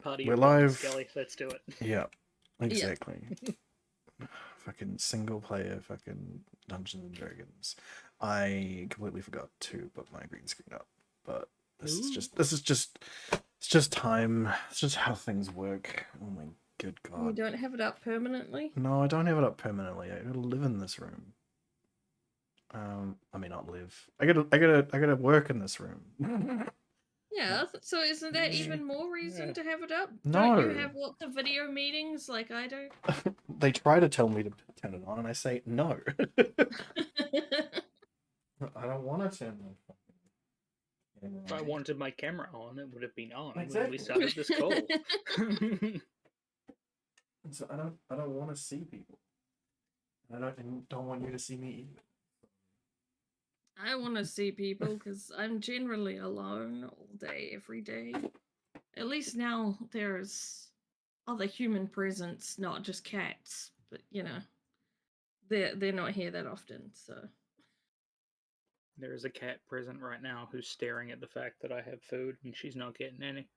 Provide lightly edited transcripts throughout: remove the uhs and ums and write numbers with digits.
Party We're of live. Skelly, let's do it. Yeah, exactly. Fucking single player, fucking Dungeons and Dragons. I completely forgot to put my green screen up, but this is just time. It's just how things work. Oh my good god. You don't have it up permanently? No, I don't have it up permanently. I gotta live in this room. I mean not live. I gotta work in this room. Yeah, so isn't that even more reason to have it up? No. Don't you have lots of video meetings like I do? They try to tell me to turn it on, and I say no. I don't want to turn my fucking. If I wanted my camera on, it would have been on Exactly. when we started this call. So I don't want to see people. I don't want you to see me either. I want to see people because I'm generally alone all day, every day. At least now there's other human presence, not just cats. But you know, they're not here that often, so. There is a cat present right now who's staring at the fact that I have food and she's not getting any.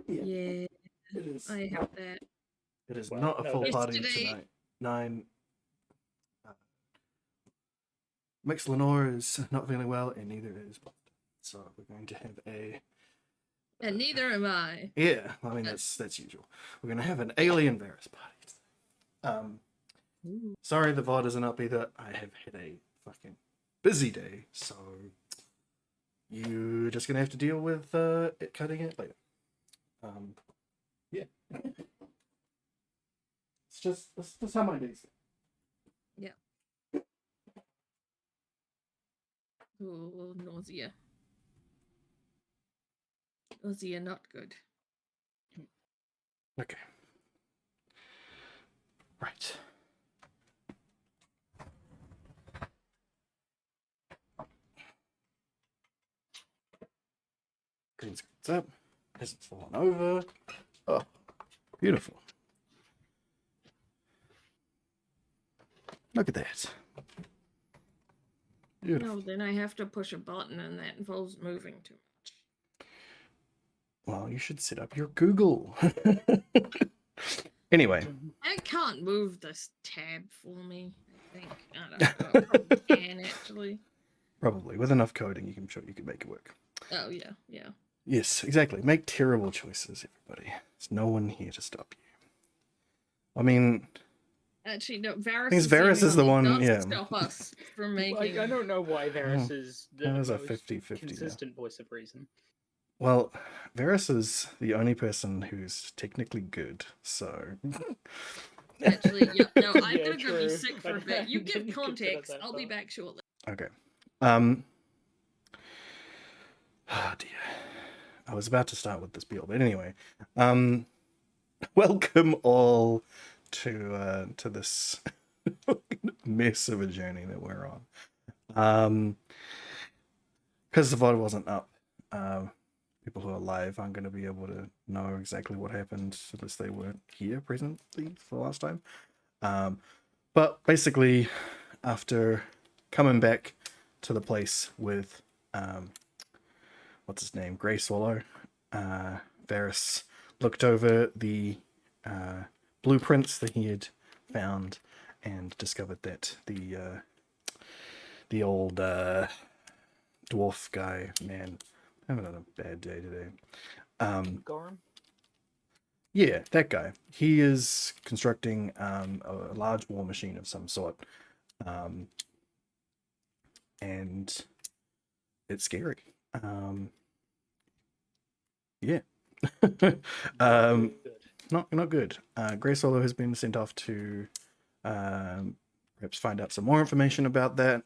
Yeah, it is. I have that. It is Well, not a no, full that's- party Yesterday- tonight. 9. Mix Lenore is not feeling well, and neither is Bond. So we're going to have a. And neither am I. Yeah, I mean that's usual. We're going to have an alien Varus party. Sorry the VOD isn't up either. I have had a fucking busy day, so you're just gonna have to deal with it cutting it later. Yeah. It's just how my days go. Yeah. Oh, nausea. Nausea, not good. Okay. Right. Green screen's up. Hasn't fallen over. Oh, beautiful. Look at that. Beautiful. No, then I have to push a button and that involves moving too much. Well, you should set up your Google. Anyway. I can't move this tab for me, I think. I don't know. I probably can, actually. Probably. With enough coding, I'm sure you can make it work. Oh, yeah, yeah. Yes, exactly. Make terrible choices, everybody. There's no one here to stop you. I mean... Actually, no, Varus, Varus is the one, does yeah. stop us from making... I don't know why Varus is the That was a most 50-50 consistent voice of reason. Well, Varus is the only person who's technically good, so... Actually, yeah, no, I'm Yeah, gonna go be true. sick for a bit. You give Didn't consider context, that I'll be thought. back shortly. Okay. Oh dear. I was about to start with the spiel, but anyway. Welcome all to this mess of a journey that we're on. Because the VOD wasn't up, people who are live aren't going to be able to know exactly what happened unless they weren't here presently for the last time. But basically, after coming back to the place with what's his name, Grey Swallow, Varus looked over the blueprints that he had found and discovered that the old dwarf guy, man, I'm having a bad day today. Gorham? Yeah, that guy. He is constructing a large war machine of some sort. And it's scary. Yeah. Not good. Grey Solo has been sent off to perhaps find out some more information about that,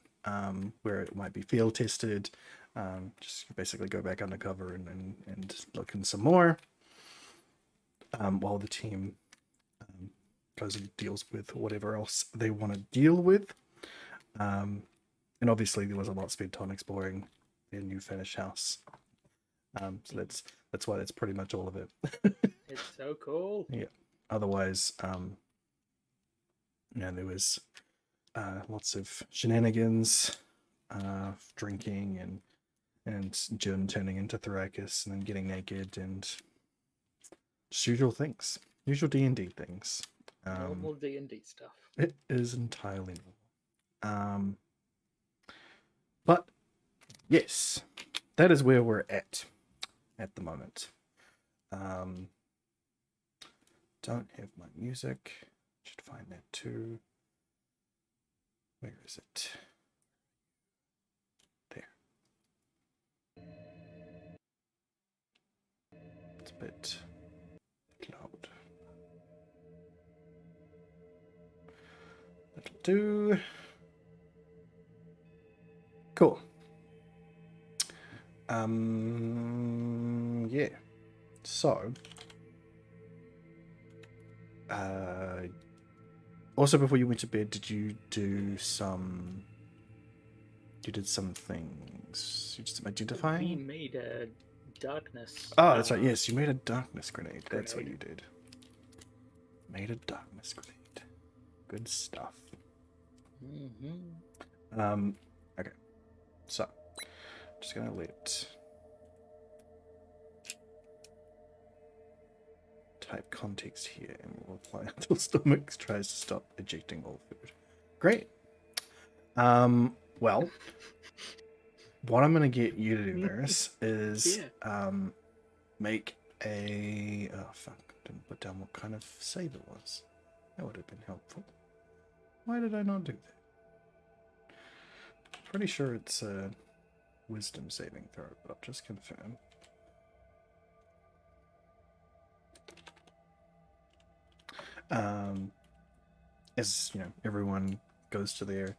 where it might be field tested. Just basically go back undercover and look in some more. While the team goes and deals with whatever else they want to deal with. And obviously there was a lot spent on exploring their new finished house. So that's why that's pretty much all of it. It's so cool. Yeah. Otherwise, there was lots of shenanigans, drinking and Jim turning into Thrakus and then getting naked and Just usual things. Usual D&D things. Normal D&D stuff. It is entirely normal. But yes, that is where we're at the moment. Don't have my music. Should find that too. Where is it? There. It's a bit loud. That'll do. Cool. Yeah. So, also before you went to bed, did you do some? You did some things. You did some We identifying. made a darkness. Oh, that's right. Yes, you made a darkness grenade. That's what you did. Made a darkness grenade. Good stuff. Mm-hmm. Okay. So, just gonna let type context here, and we'll apply until stomach tries to stop ejecting all food. Great. Well, what I'm gonna get you to do, Varys, is make a. Oh fuck! Didn't put down what kind of save it was. That would have been helpful. Why did I not do that? Pretty sure it's a wisdom saving throw, but I'll just confirm. As you know, everyone goes to their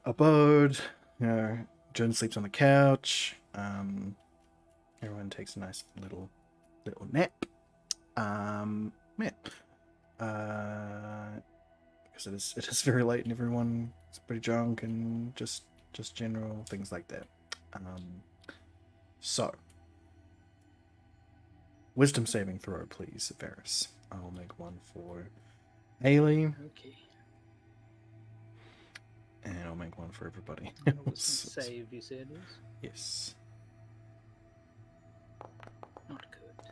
abode. You know, Joan sleeps on the couch. Everyone takes a nice little nap. Because it is very late and everyone is pretty drunk and just general things like that. So, wisdom saving throw, please, Varys. I'll make one for Ailey. Okay. And I'll make one for everybody. Save, you said, is? Yes. Not good.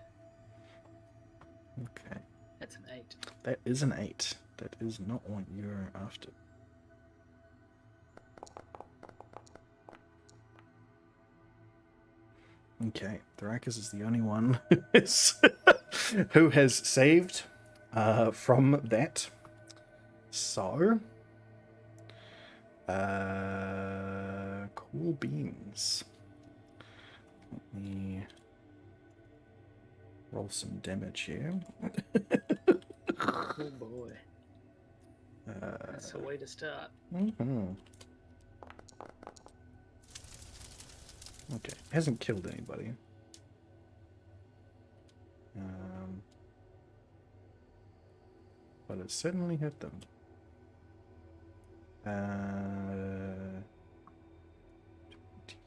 Okay. That's an 8. That is an 8. That is not what you're after. Okay, Thrakus is the only one who has saved from that. So, cool beans. Let me roll some damage here. Oh boy. That's a way to start. Okay, hasn't killed anybody. But it certainly hit them.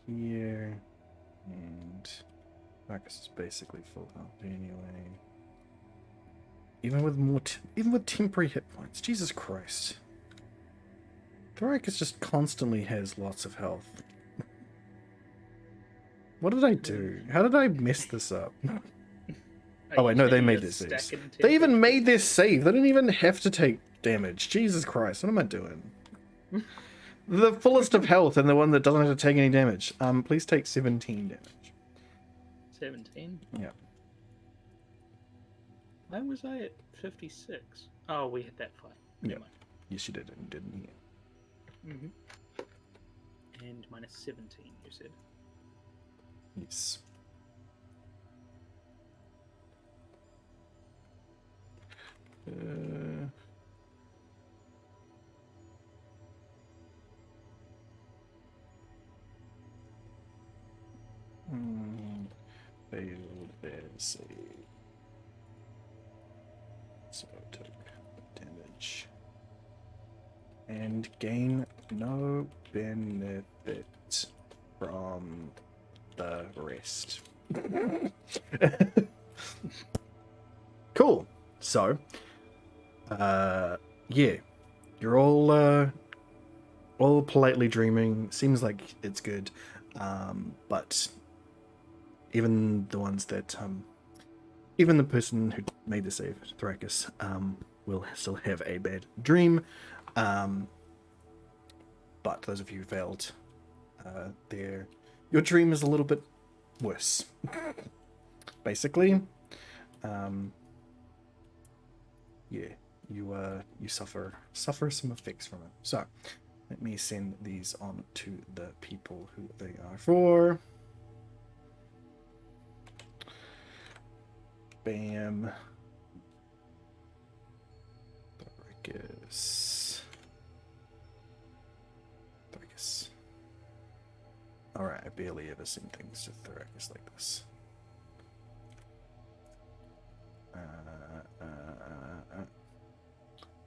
Here, and Marcus is basically full health anyway. Even with temporary hit points, Jesus Christ. Thoracus just constantly has lots of health. What did I do? How did I mess this up? Oh wait, no, they made their saves. They even made their save. They didn't even have to take damage. Jesus Christ, what am I doing? The fullest of health and the one that doesn't have to take any damage. Please take 17 damage. 17? Yeah. Why was I at 56? Oh, we hit that fight. Yeah. Yes, you did, didn't you? Mm-hmm. And minus 17, you said? Yes. Failed their save. So took damage. And gain no benefit from the rest. Cool. So, yeah, you're all politely dreaming. Seems like it's good, but even the ones that even the person who made the save, Thrakus, will still have a bad dream. But those of you who failed, your dream is a little bit worse. Basically, yeah, you suffer some effects from it. So let me send these on to the people who they are for. Bam. Thrakus. Alright, I barely ever send things to Thrakus like this.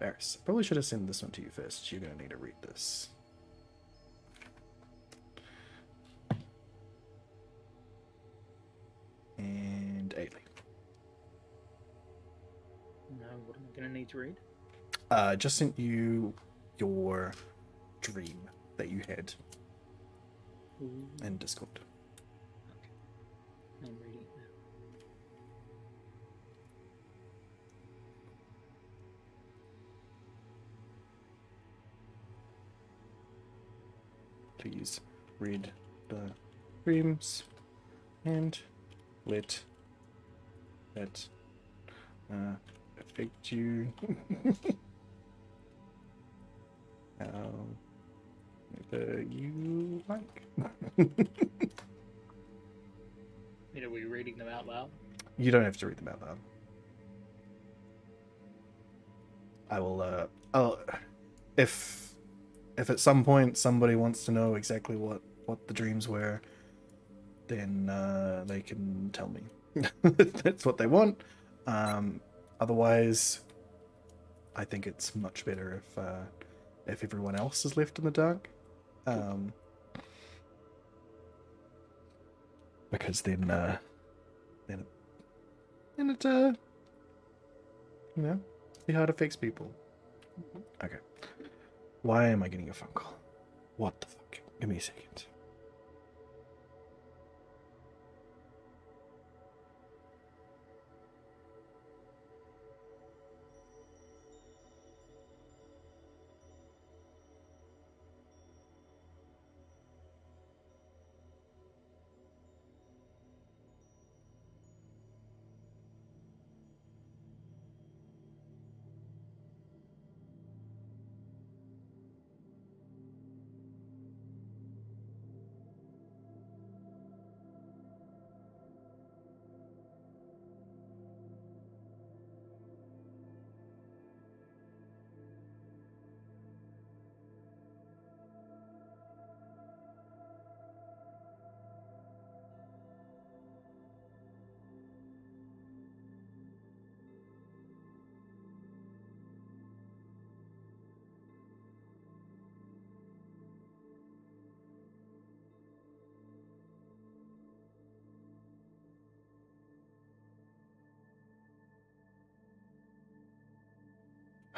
Varys, probably should have sent this one to you first. You're gonna need to read this. And Ailey. No, what am I going to need to read? Just sent you your dream that you had in Discord. Okay. I'm reading it now. Please read the dreams and let that affect you. Whether you like. Are we reading them out loud? You don't have to read them out loud. I will. I'll. If at some point somebody wants to know exactly what the dreams were, then they can tell me. That's what they want. Otherwise, I think it's much better if everyone else is left in the dark. Because then it see how it affects people. Okay. Why am I getting a phone call? What the fuck? Give me a second.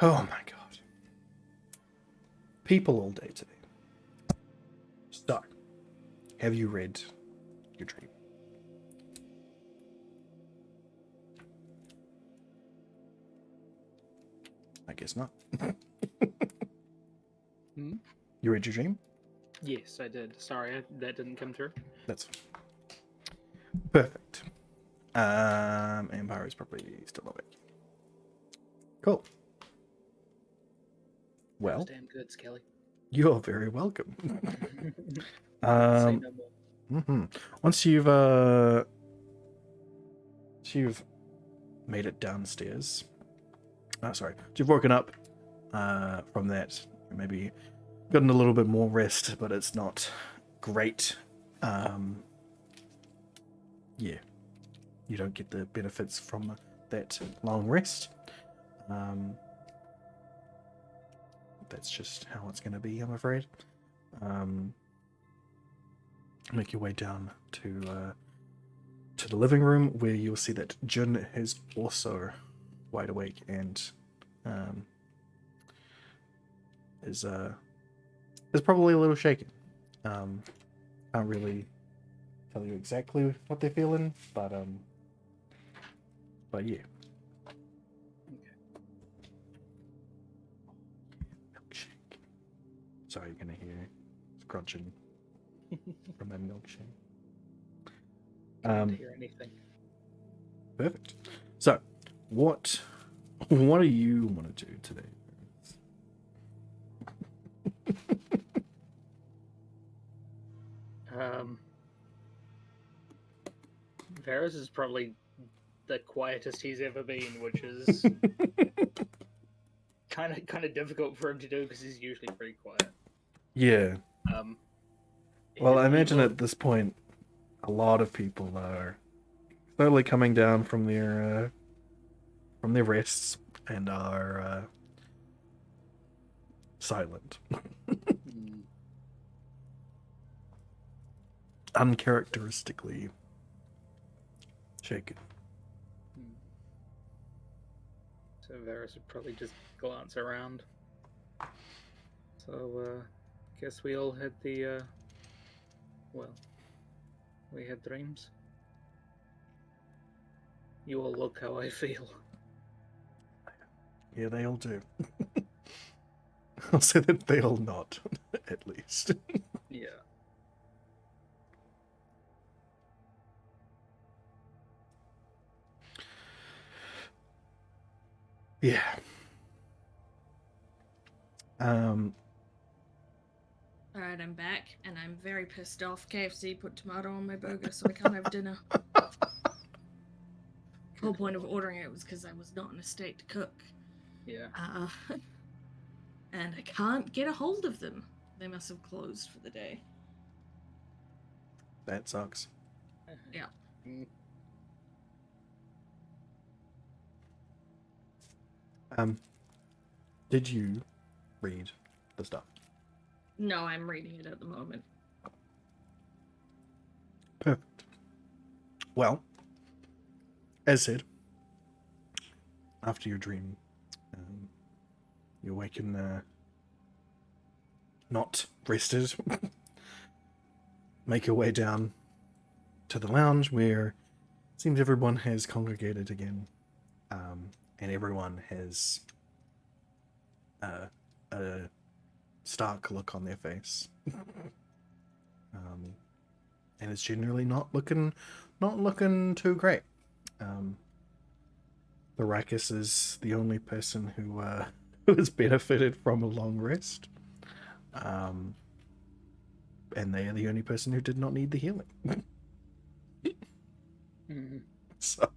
Oh my god. People all day today. So, have you read your dream? I guess not. You read your dream? Yes, I did. Sorry, that didn't come through. That's perfect. Empire is probably still awake. Cool. Well, damn good, Skelly. you're very welcome. Say no more. Once you've made it downstairs. Sorry, you've woken up from that. Maybe gotten a little bit more rest, but it's not great. Yeah, you don't get the benefits from that long rest. That's just how it's going to be, I'm afraid. Make your way down to the living room, where you'll see that Jun is also wide awake and is probably a little shaken. Can't really tell you exactly what they're feeling, but yeah. Milkshake. Sorry, you're gonna hear scrunching from my milkshake. Can't hear anything. Perfect. So, what do you want to do today? Varus is probably the quietest he's ever been, which is kind of difficult for him to do because he's usually pretty quiet. Yeah. Well, I imagine will... at this point, a lot of people are slowly coming down from their rests and are silent, uncharacteristically shaken. So Varus would probably just glance around. So, guess we all had the, well, we had dreams. You all look how I feel. Yeah, they all do. I'll say that they all not, at least. Yeah. Yeah. Alright, I'm back, and I'm very pissed off. KFC put tomato on my burger, so I can't have dinner. The whole point of ordering it was because I was not in a state to cook. Yeah. And I can't get a hold of them. They must have closed for the day. That sucks. Yeah. Did you read the stuff? No, I'm reading it at the moment. Perfect. Well, as said, after your dream, you awaken not rested. Make your way down to the lounge where it seems everyone has congregated again, and everyone has a stark look on their face. And it's generally not looking too great. Baracus is the only person who has benefited from a long rest, and they are the only person who did not need the healing. So,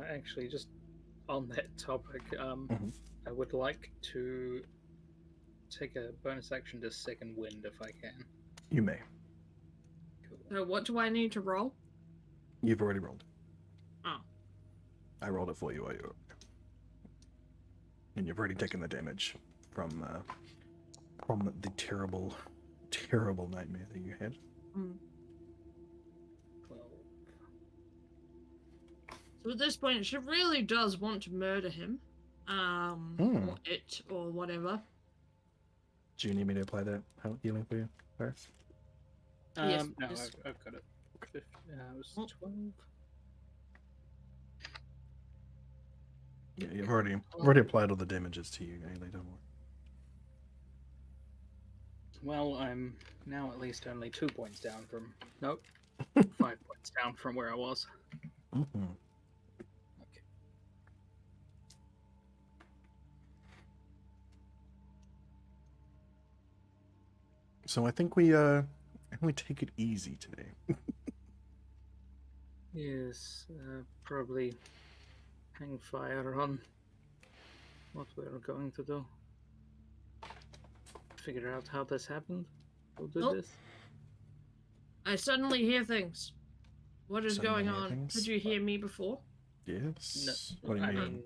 actually, just on that topic, I would like to take a bonus action to second wind if I can. you may. Cool. So what do I need to roll? You've already rolled. Oh. I rolled it for you while you were... And you've already taken the damage from the terrible nightmare that you had. 12. So at this point, she really does want to murder him. Or it, or whatever. Do you need me to apply that healing for you first? Yes, no, please. I've got it. It was 12. Yeah, you've already applied all the damages to you, Ailey, don't worry. Well, I'm now at least only 2 points down from... Nope. 5 points down from where I was. Mm-hmm. Okay. So I think we take it easy today. Yes, probably hang fire on what we're going to do. Figure out how this happened. Who did this? I suddenly hear things. What is Suddenly going hear on? things? Did you hear me before? Yes. No, What do you I mean? mean,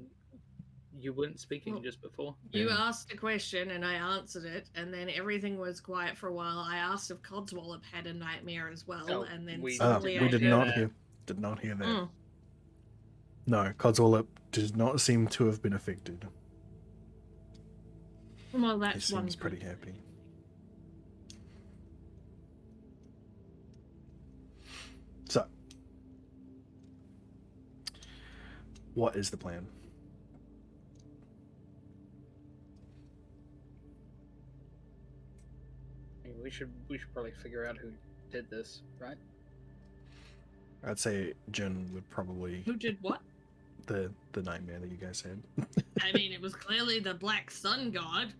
you weren't speaking Well, just before. You Yeah. asked a question and I answered it, and then everything was quiet for a while. I asked if Codswallop had a nightmare as well, Oh, and then we suddenly we I did heard not that. hear. Did not hear that. Mm. No, Codswallop does not seem to have been affected. Well, He that's one seems pretty good happy. thing. What is the plan? I mean, we should probably figure out who did this, right? I'd say Jin would probably Who did what? the nightmare that you guys had. I mean, it was clearly the Black Sun God.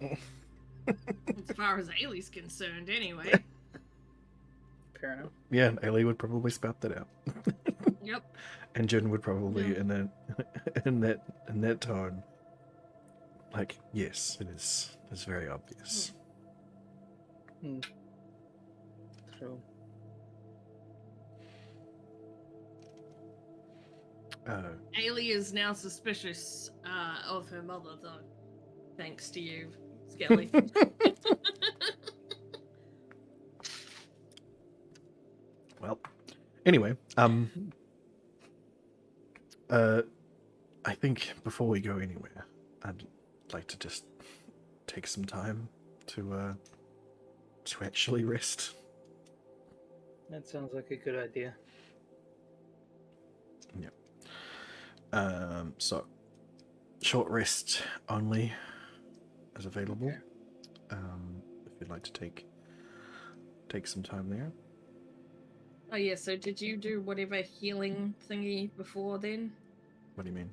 As far as Ailey's concerned, anyway. Fair enough. Yeah, Ailey would probably spout that out. Yep. And Jin would probably Yeah. in that tone, like, yes, it's very obvious. True. Ailey is now suspicious of her mother, though. Thanks to you, Skelly. Well, anyway, I think before we go anywhere, I'd like to just take some time to actually rest. That sounds like a good idea. Yep. So short rest only is available. Okay. If you'd like to take some time there. Oh yeah, so did you do whatever healing thingy before then? What do you mean?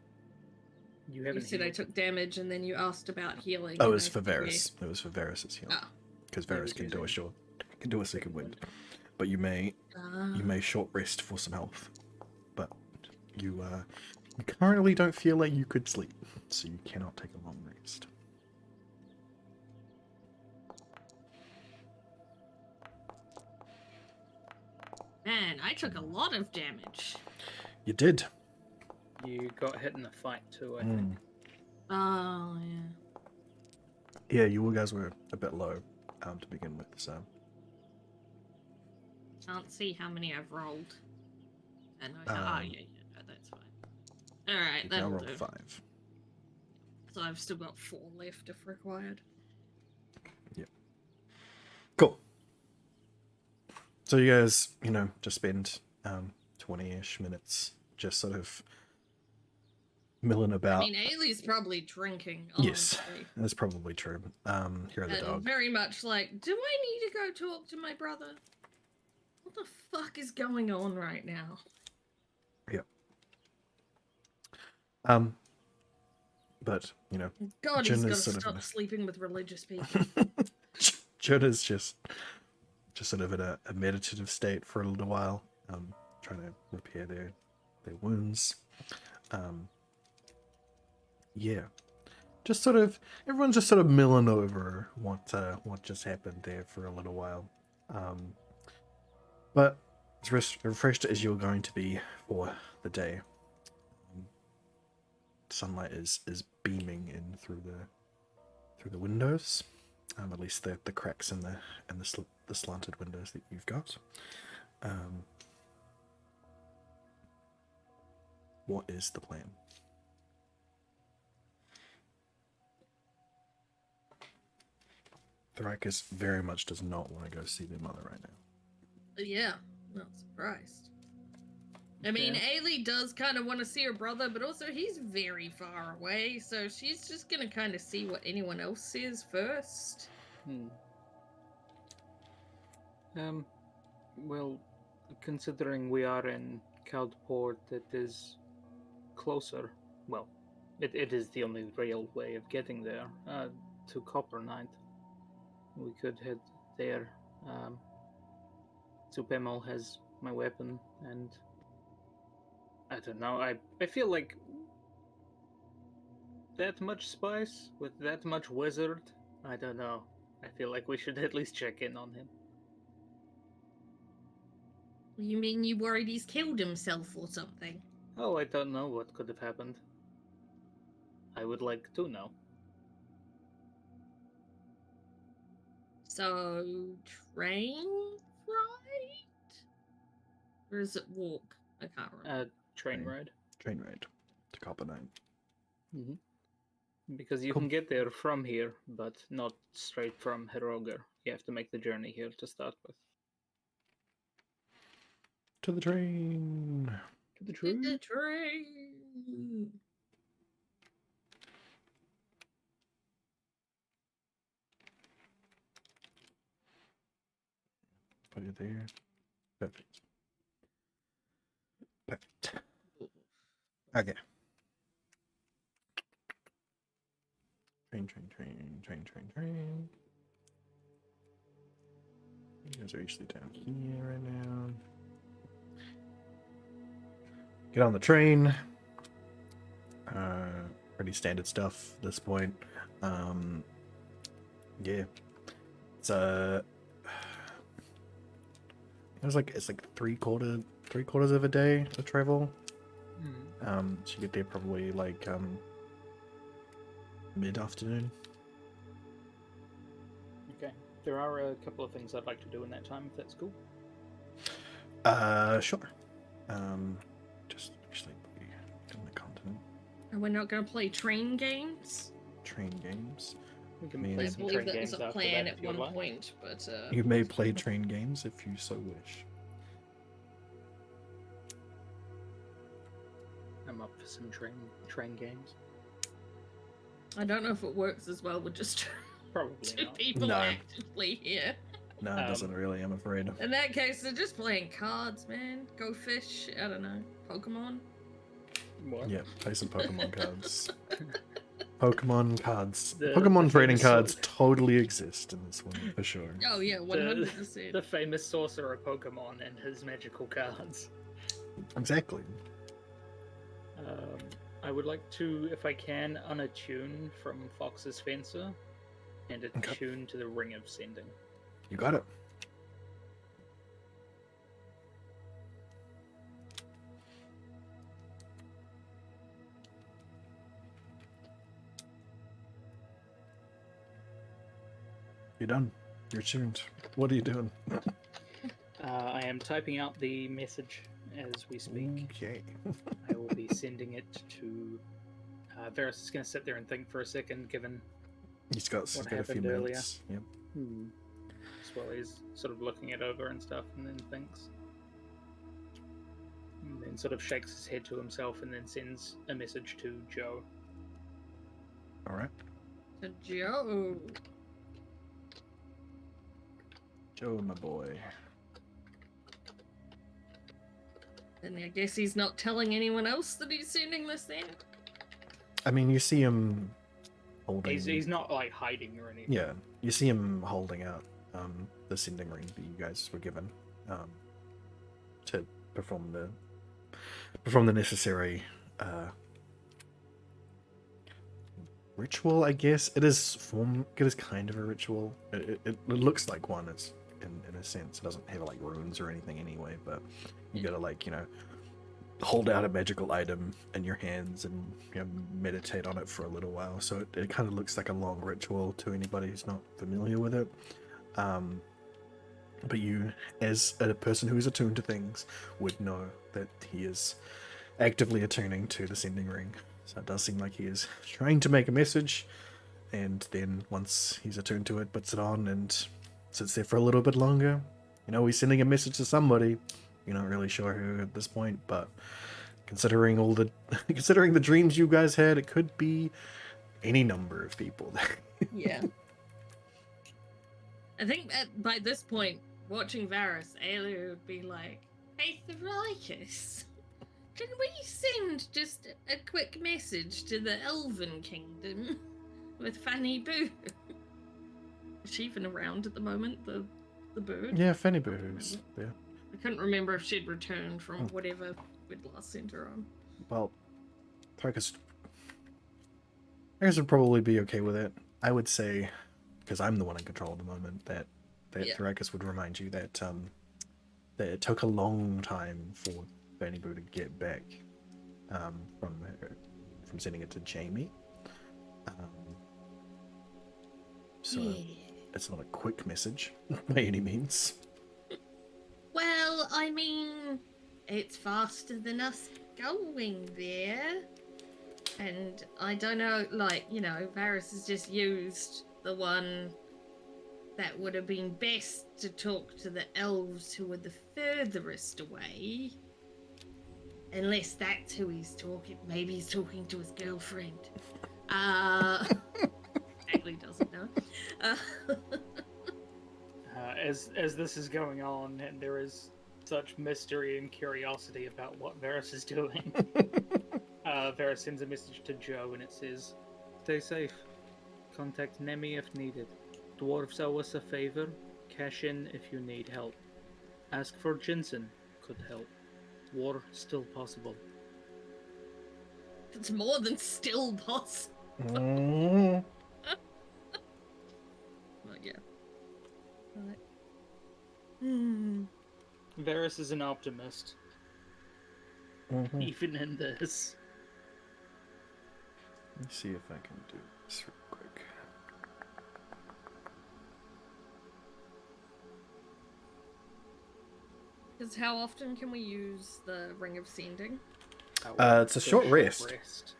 You You haven't said I healed. took damage and then you asked about healing. Oh, it and was I for said Varys. It was for Varys' heal. Ah. Because Yeah, Varys was can do a using second wind. But you may short rest for some health. But you currently don't feel like you could sleep, so you cannot take a long rest. Man, I took a lot of damage. You did. You got hit in the fight too, I think. Oh yeah. Yeah, you guys were a bit low to begin with, so Can't see how many I've rolled. And no, that's fine. Alright, you've now that'll rolled do. 5. So I've still got 4 left if required. Yep. Cool. So you guys, just spend 20-ish minutes just sort of milling about. I mean, Ailey's probably drinking, Yes, honestly. that's probably true. Here are the And dog. very much like, do I need to go talk to my brother? What the fuck is going on right now? Yep. But God, Jin he's got is to sort stop of sleeping with religious people. Jin is just sort of in a meditative state for a little while, trying to repair their wounds. Yeah, just sort of everyone's just sort of milling over what just happened there for a little while. But as refreshed as you're going to be for the day, sunlight is beaming in through the windows, at least the cracks in the slanted windows that you've got. What is the plan? Thrakus very much does not want to go see their mother right now. Yeah, not surprised. I mean, Ailey does kind of want to see her brother, but also he's very far away, so she's just going to kind of see what anyone else says first. Well, considering we are in Caldport, it is closer. Well, it is the only real way of getting there, to Copper Knight. We could head there. Supemol has my weapon, and I don't know, I feel like that much spice with that much wizard, I don't know. I feel like we should at least check in on him. You mean you worried he's killed himself or something? Oh, I don't know what could have happened. I would like to know. So, train ride? Or is it walk? I can't remember. Train ride. Train ride to Copper Knight. Because you can get there from here, but not straight from Heroger. You have to make the journey here to start with. To the train. To the train. Put it there. Perfect. Perfect. Okay. Train. You guys are usually down here right now. Get on the train. Pretty standard stuff at this point. Yeah. It's it's like three quarters of a day of travel. So you get there probably like mid-afternoon. Okay. There are a couple of things I'd like to do in that time, if that's cool. Sure. Just actually put in the continent. Are we not going to play train games? Train games. We can I mean, play I some believe train that games was a after plan that at if you'd one like. point, but You may play train games if you so wish. I'm up for some train games. I don't know if it works as well with just Probably two not. people No. actively here. No, it doesn't really, I'm afraid. In that case, they're just playing cards, man. Go fish. I don't know. Pokemon. What? Yeah, play some Pokemon cards. Pokemon cards. The Pokemon trading famous cards sort- totally exist in this one, for sure. Oh yeah, 100%. The famous sorcerer Pokemon and his magical cards. Exactly. I would like to, if I can, unattune from Fox's Fencer and attune to the Ring of Sending. You got it. You're done. You're tuned. What are you doing? I am typing out the message as we speak. Okay. I will be sending it to... Varus is going to sit there and think for a second, given He's got a few happened earlier. minutes. Yep. As well, he's sort of looking it over and stuff, and then thinks. And then sort of shakes his head to himself and then sends a message to Joe. All right. To Joe. Joe, my boy. And I guess he's not telling anyone else that he's sending this then? I mean, you see him holding... He's not, like, hiding or anything. Yeah, you see him holding out the sending ring that you guys were given to perform the necessary ritual. I guess it is kind of a ritual. It looks like one. It's in a sense. It doesn't have like runes or anything anyway. But you gotta like hold out a magical item in your hands and meditate on it for a little while. So it kind of looks like a long ritual to anybody who's not familiar with it. But you, as a person who is attuned to things, would know that he is actively attuning to the sending ring. So it does seem like he is trying to make a message, and then once he's attuned to it, puts it on and sits there for a little bit longer. He's sending a message to somebody. You're not really sure who at this point, but considering the dreams you guys had, it could be any number of people. Yeah. I think by this point, watching Varus, Ayla would be like, "Hey, Tharicus, can we send just a quick message to the Elven Kingdom with Fanny Boo?" Is she even around at the moment, the bird? Yeah, Fanny Boo's there. I couldn't remember if she'd returned from whatever we'd last sent her on. Well, Tharicus would probably be okay with it. I would say, because I'm the one in control at the moment, that Yeah. Tharicus would remind you that that it took a long time for Fanny Boo to get back from sending it to Jamie. So it's not a quick message by any means. Well, I mean, it's faster than us going there. And I don't know, Varus has just used the one that would have been best to talk to the elves who were the furthest away. Unless that's who he's talking. Maybe he's talking to his girlfriend. Bagley doesn't know. As this is going on, and there is such mystery and curiosity about what Varys is doing, Varys sends a message to Joe, and it says, "Stay safe. Contact Nemi if needed. Dwarves owe us a favor. Cash in if you need help. Ask for Jensen. Could help. War still possible." It's more than still possible. Mm. But yeah. Right. Hmm. Varys is an optimist, Mhm. even in this. Let's see if I can do this real quick. Because how often can we use the Ring of Sending? It's a short rest.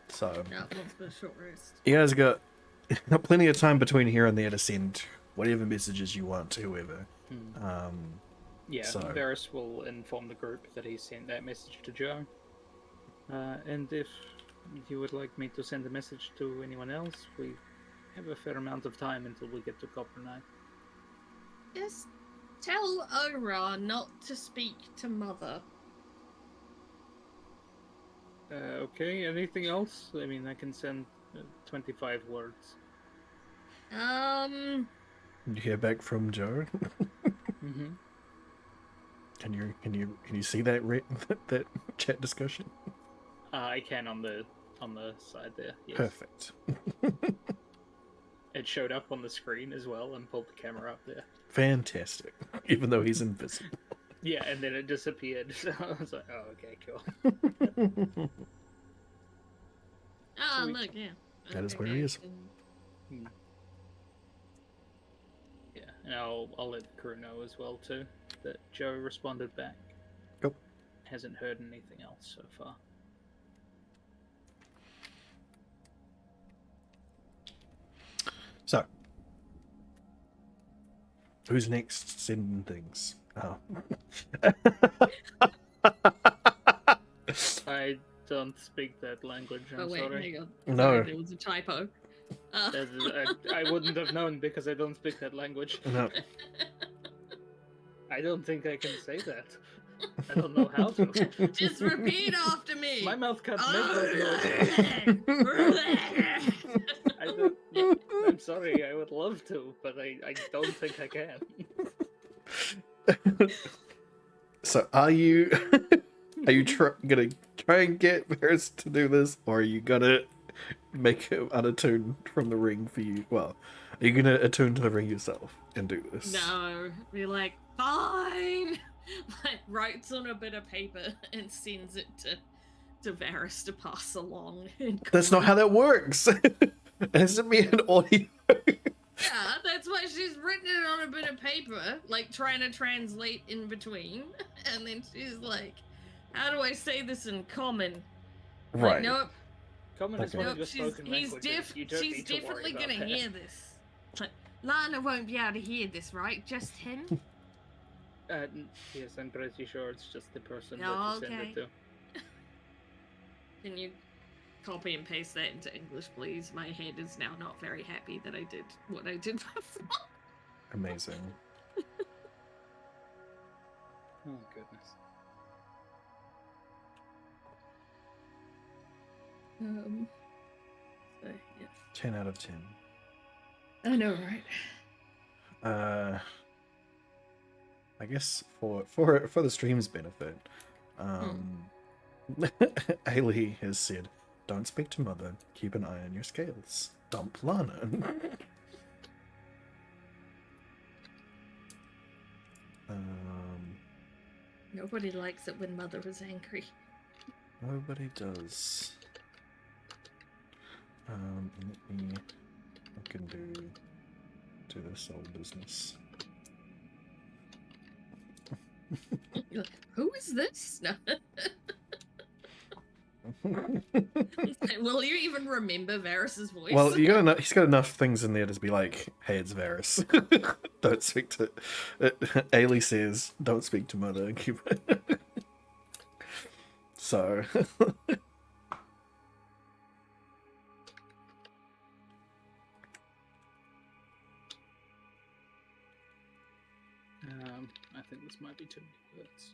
So No, what's the short rest? you guys got plenty of time between here and there to send whatever messages you want to whoever. Yeah, So- Varys will inform the group that he sent that message to Joe. And if you would like me to send a message to anyone else, we have a fair amount of time until we get to Copper Night. Just tell Ora not to speak to Mother. Okay, anything else? I mean, I can send 25 words. You hear back from Joe? Mm-hmm. Can you see that that chat discussion? I can on the side there. Yes. Perfect. It showed up on the screen as well and pulled the camera up there. Fantastic. Even though he's invisible. Yeah, and then it disappeared. So I was like, oh, okay, cool. Ah, Sweet. look, yeah. That is where he is. Yeah, and I'll let the crew know as well too that Joe responded back. Cool. Hasn't heard anything else so far. So, who's next sending things? Oh. I don't speak that language. I'm Oh wait, sorry. hang on. No. Sorry, there was a typo. I wouldn't have known because I don't speak that language. No. I don't think I can say that. I don't know how to. Just repeat after me. My mouth can't make that noise. I don't, I'm sorry, I would love to, but I don't think I can. So, are you gonna try and get Varys to do this, or are you gonna make him unattune from the ring for you? Well, are you gonna attune to the ring yourself and do this? No, be like, fine. Like, writes on a bit of paper and sends it to Varys to pass along. That's not how that works. It has to be an audio. Yeah, that's why she's written it on a bit of paper, like trying to translate in between. And then she's like, how do I say this in common? Like, Right. nope. Common is Okay. one Nope, of your spoken languages. You don't she's need to worry definitely about gonna that. hear this. Like, Lana won't be able to hear this, right? Just him? Yes, I'm pretty sure it's just the person Oh, that you send it okay. to. Can you copy and paste that into English, please? My head is now not very happy that I did what I did before. Amazing. Oh, goodness. So, yeah. 10 out of 10. I know, right? I guess for the stream's benefit, Ailey has said, "Don't speak to Mother. Keep an eye on your scales. Dump Lana." Nobody likes it when Mother is angry. Nobody does. Let me fucking do this old business. Who is this? No. Will you even remember Varys's voice? Well, he's got enough things in there to be like, "Hey, it's Varys. Don't speak to." Ailey says, "Don't speak to Mother." So I think this might be too many words.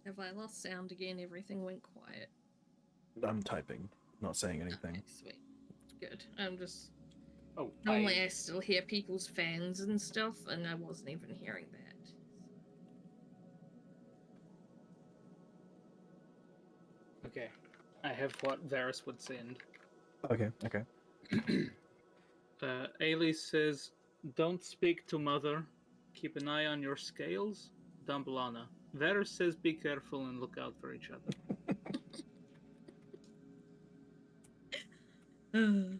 Have I lost sound again? Everything went quiet. I'm typing, not saying anything. Okay, sweet. Good. I'm just... Oh, Normally I still hear people's fans and stuff, and I wasn't even hearing that. Okay. I have what Varys would send. Okay. Ailey says, "Don't speak to mother. Keep an eye on your scales. Dumblana." Varys says, "Be careful and look out for each other." And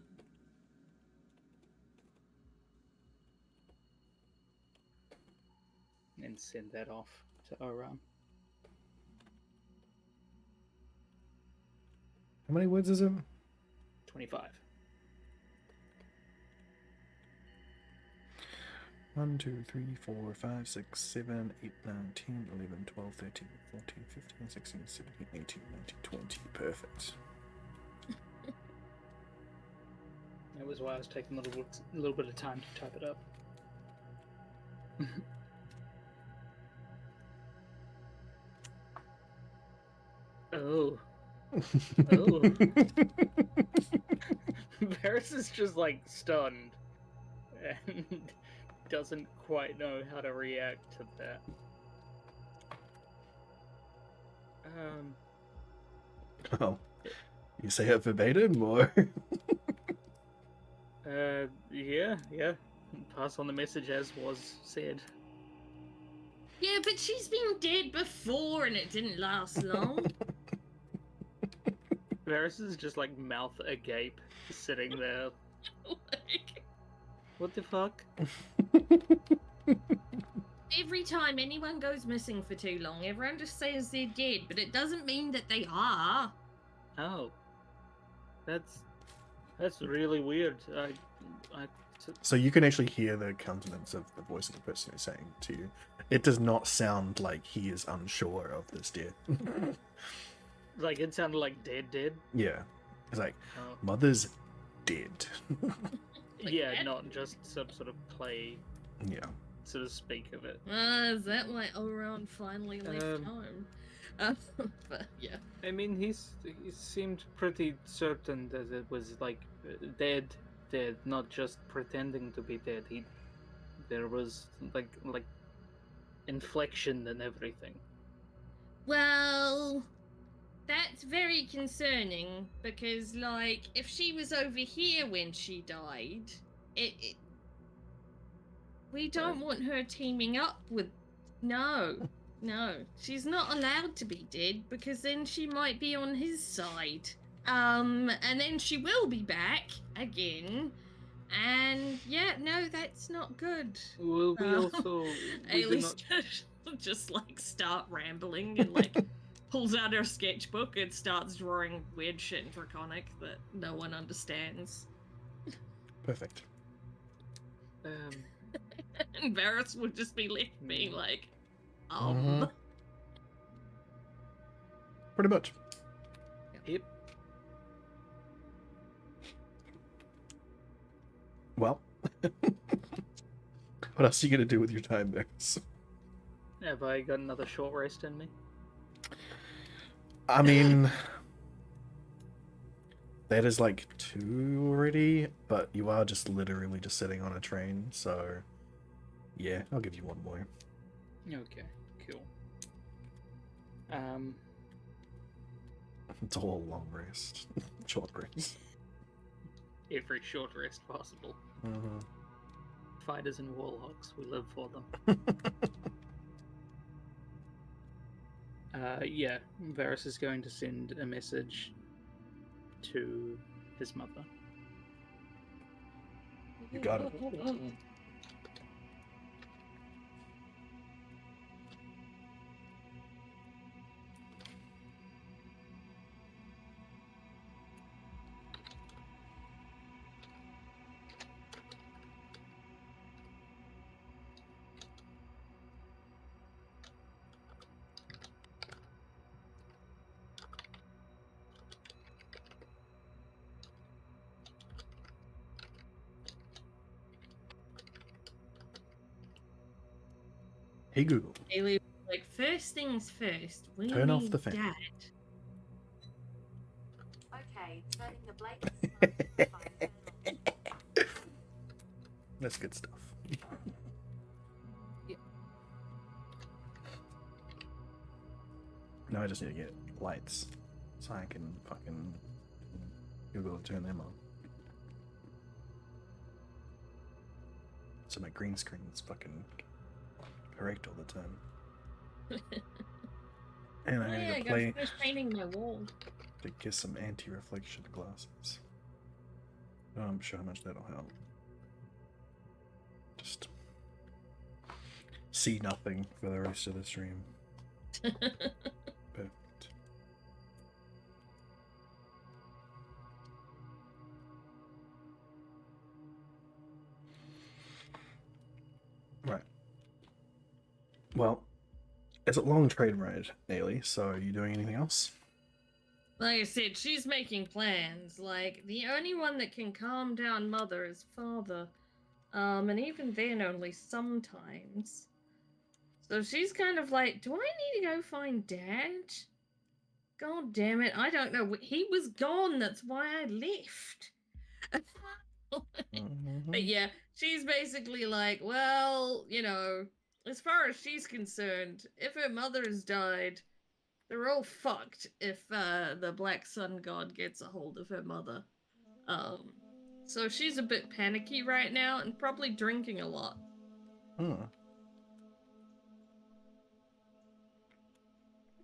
send that off to Oran. How many words is it? 25. 1, 2, 3, 4, 5, 6, 7, 8, 9, 10, 11, 12, 13, 14, 15, 16, 17, 18, 19, 20. Perfect. That was why I was taking a little bit of time to type it up. Oh. Varys is just like stunned and doesn't quite know how to react to that. Oh, you say it verbatim, or? Yeah. Pass on the message as was said. Yeah, but she's been dead before and it didn't last long. Varys is just like mouth agape, sitting there. Like, What the fuck? every time anyone goes missing for too long, everyone just says they're dead, but it doesn't mean that they are. Oh. That's really weird. So you can actually hear the countenance of the voice of the person who's saying to you. It does not sound like he is unsure of this death. Like, it sounded like dead. Yeah. It's like, Oh. mother's dead. Like Yeah, that? not just some sort of play, Yeah. so to speak, of it. Is that why Oran finally left home? But yeah. I mean, he seemed pretty certain that it was like dead, not just pretending to be dead. There was like inflection and everything. Well, that's very concerning because, like, if she was over here when she died, we don't want her teaming up with. No, she's not allowed to be dead because then she might be on his side. And then she will be back again. And yeah, no, that's not good. Well, we also Ailey's just like start rambling and like pulls out her sketchbook and starts drawing weird shit in Draconic that no one understands. Perfect. And Varys would just be left being like, Pretty much. Yep. Well, what else are you gonna do with your time there? Have I got another short rest in me? I mean, that is like 2 already, but you are just literally just sitting on a train, so yeah, I'll give you 1 more. Okay, cool. It's all long rest, short rest. Every short rest possible. Mm-hmm. Fighters and warlocks, we live for them. Yeah, Varys is going to send a message to his mother. You got it. He Googled. Haley was like, first things first, we Turn off need the fan. Dad. Okay, turning the blades. That's good stuff. Yeah. Now I just need to get lights so I can fucking Google and turn them on. So my green screen is fucking correct all the time. And I need to gotta finish painting my wall. to get some anti-reflection glasses. Oh, I'm sure how much that'll help. Just see nothing for the rest of the stream. Perfect. Right. Well, it's a long trade ride, Ailey, so are you doing anything else? Like I said, she's making plans. Like, the only one that can calm down Mother is Father. And even then, only sometimes. So she's kind of like, do I need to go find Dad? God damn it, I don't know. He was gone, that's why I left. But yeah, she's basically like, well, you know, as far as she's concerned, if her mother has died, they're all fucked if the Black Sun God gets a hold of her mother. So she's a bit panicky right now and probably drinking a lot. Oh.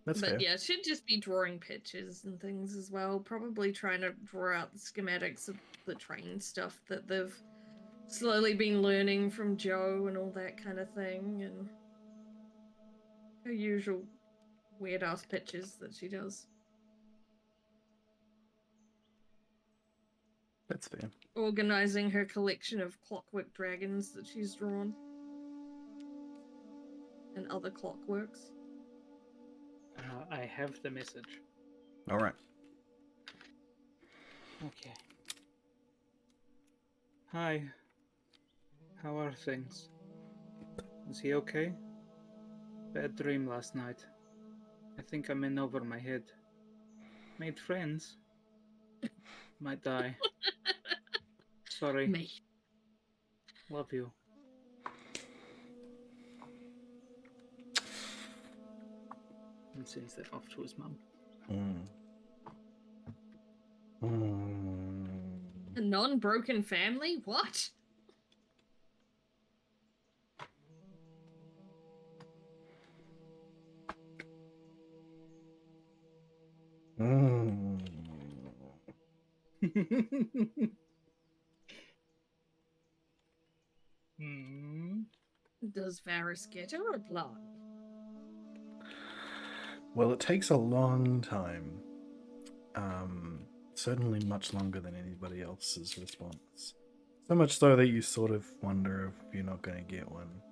That's But fair. yeah, she'd just be drawing pictures and things as well. Probably trying to draw out the schematics of the train stuff that they've slowly been learning from Joe and all that kind of thing. And her usual weird ass pictures that she does. That's fair. Organizing her collection of clockwork dragons that she's drawn. And other clockworks. I have the message. All right. Okay. Hi. How are things? Is he okay? Bad dream last night. I think I'm in over my head. Made friends. Might die. Sorry. Me. Love you. And sends that off to his mum. A non-broken family? What? Does Varys get a reply? Well, it takes a long time. Certainly much longer than anybody else's response. So much so that you sort of wonder if you're not going to get one.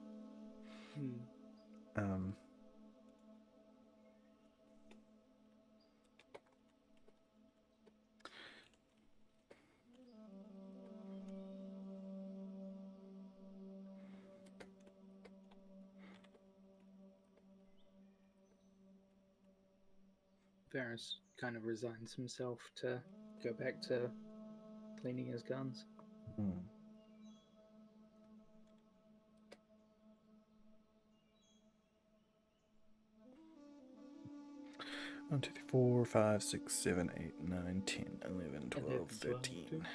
Varys kind of resigns himself to go back to cleaning his guns. 1, 2, 3, 4, 5, 6, 7, 8, 9, 10, 11, 12, 13.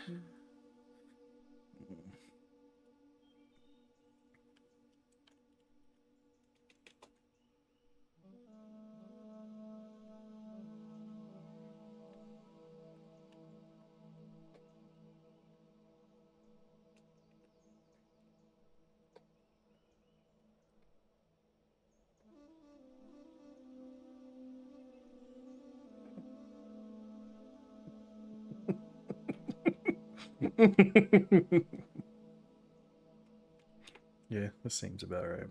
Yeah, this seems about right.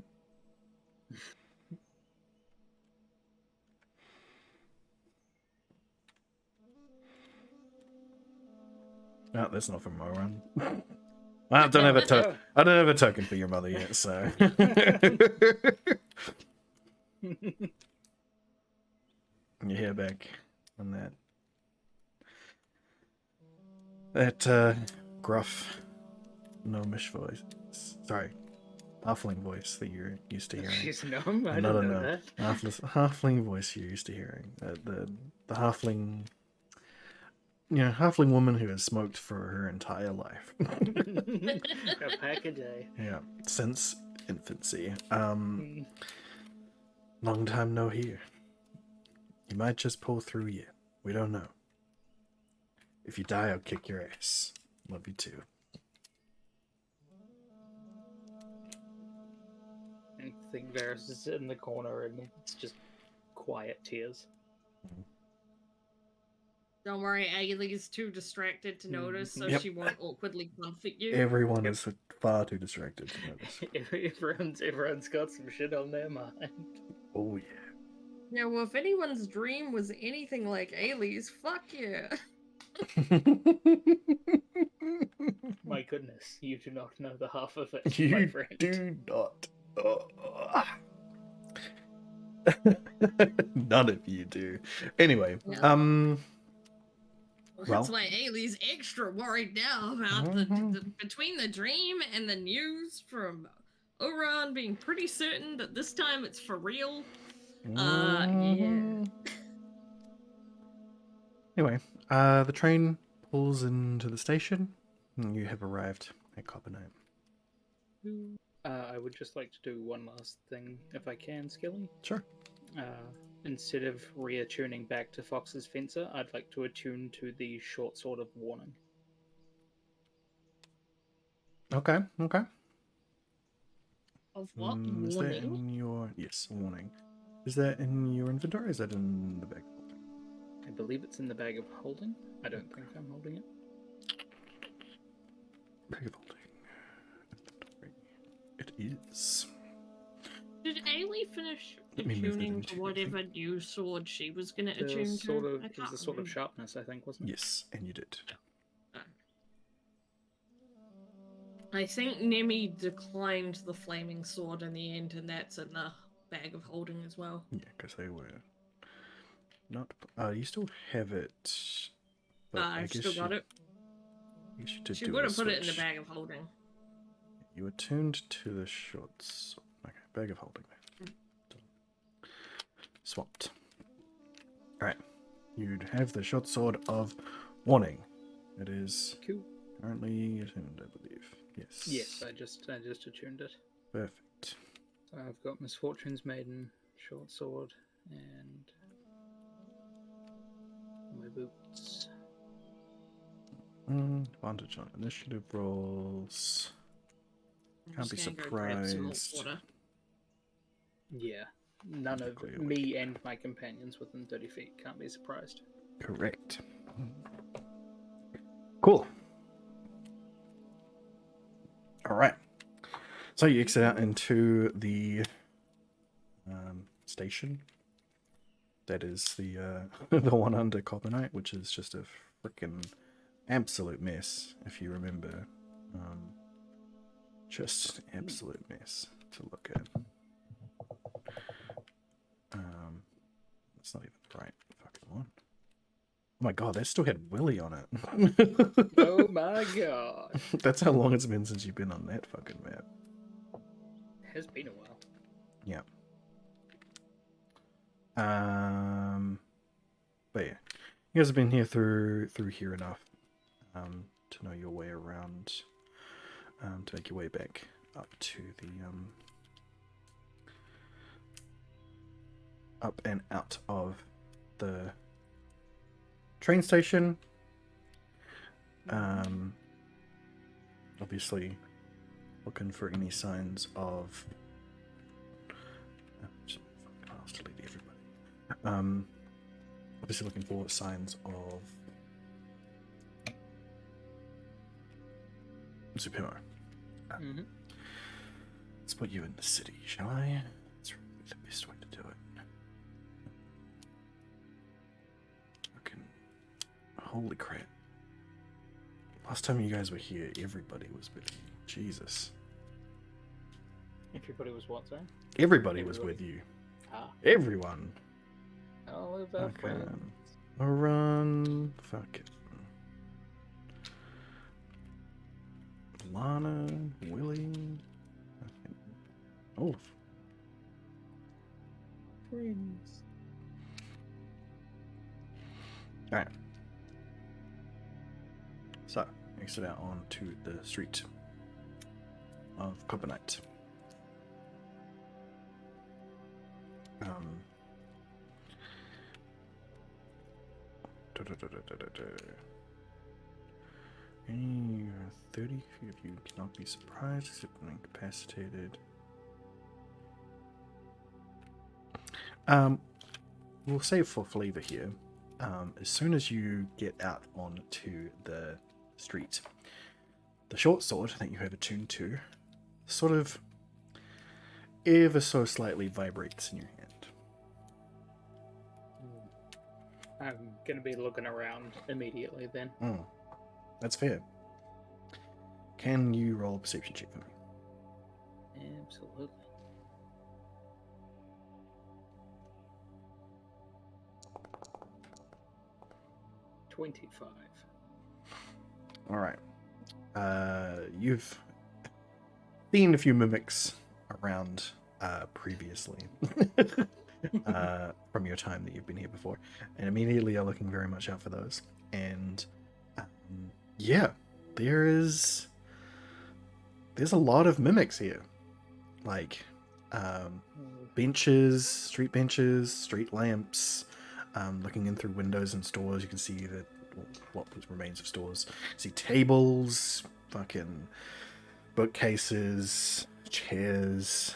Oh, that's not from my run. I don't have a token for your mother yet, so. You hear back on that gruff, gnomish voice. Sorry, halfling voice that you're used to hearing. She's a gnome? I Not didn't a know gnome. that. Halfling voice you're used to hearing. The halfling, halfling woman who has smoked for her entire life. A pack a day. Yeah, since infancy. Mm. Long time no hear. You might just pull through yet. We don't know. If you die, I'll kick your ass. Love you too. I think Varys is in the corner and it's just quiet tears. Don't worry, Ailey's too distracted to notice, so Yep. she won't awkwardly comfort you. Everyone is far too distracted to notice. Everyone's got some shit on their mind. Oh yeah. Yeah, well, if anyone's dream was anything like Ailey's, fuck yeah. My goodness, you do not know the half of it, my You friend. do not. None of you do. Anyway, Yeah. Well- That's why Ailey's extra worried now about the between the dream and the news from Oran being pretty certain that this time it's for real. Yeah. Anyway, the train pulls into the station. And you have arrived at Coppernight. I would just like to do one last thing, if I can, Skilly. Sure. Instead of reattuning back to Fox's Fencer, I'd like to attune to the short sword of warning. Okay. Of what? Is that Warning? in your... Yes, warning. Is that in your inventory or is that in the bag? I believe it's in the bag of holding. I don't think I'm holding it. Bag of holding. It is. Did Ailey finish Let me move that attuning into to the whatever new sword she was going to The attune sort to? of, I it was can't the sort of remember. sharpness, I think, wasn't it? Yes, and you did. I think Nemi declined the flaming sword in the end, and that's in the bag of holding as well. Yeah, because they were not... you still have it. But I I've guess still got it. I guess you did She do would a have put it in the switch. bag of holding. You attuned to the shorts. Okay, bag of holding. Swapped. Alright. You'd have the short sword of warning. It is Cool. currently attuned, I believe. Yes. Yes, I just attuned it. Perfect. So I've got Misfortune's Maiden, short sword, and my boots. Advantage on initiative rolls. I'm Can't just be gonna go grab some more surprised. water. Yeah, none of Clearly. me and my companions within 30 feet can't be surprised. Correct. Cool. All right. So you exit out into the station. That is the the one under Coppernight, which is just a freaking absolute mess. If you remember, just an absolute mess to look at. It's not even the right fucking one. Oh my god, that still had Willy on it. Oh my god. That's how long it's been since you've been on that fucking map. It has been a while. Yeah. But yeah, you guys have been here through here enough to know your way around, to make your way back up to the up and out of the train station. Obviously looking for any signs of I'll delete everybody. Obviously looking for signs of Supimo. Mm-hmm. Let's put you in the city, shall I? That's really the best way to do it. Fucking holy crap. Last time you guys were here, everybody was with you. Jesus. Everybody was what, sorry? Everybody was Everybody. with you. Ah, Everyone. all of our Okay. friends. A run. Fuck it. Lana, Willie. Okay. Olaf. Friends. Alright. So, exit out onto the street of Copper Night. Any 30 feet of you cannot be surprised except when incapacitated. We'll save for flavor here. As soon as you get out onto the street, the short sword that you have attuned to sort of ever so slightly vibrates in your hand. I'm gonna be looking around immediately then. That's fair. Can you roll a perception check for me? Absolutely. $25. All right. You've seen a few mimics around previously from your time that you've been here before, and immediately are looking very much out for those. And yeah, there's a lot of mimics here, like benches, street lamps. Looking in through windows and stores, you can see that what remains of stores. You see tables, fucking bookcases, chairs,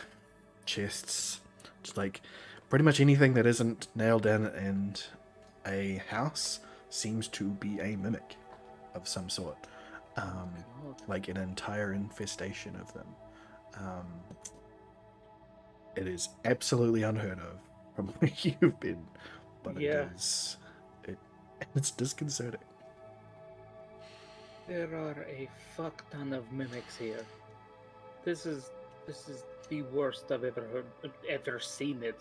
chests, just like pretty much anything that isn't nailed down and a house seems to be a mimic of some sort. Like an entire infestation of them. It is absolutely unheard of from where you've been, but Yeah. it's disconcerting. There are a fuck ton of mimics here. This is the worst I've ever seen it.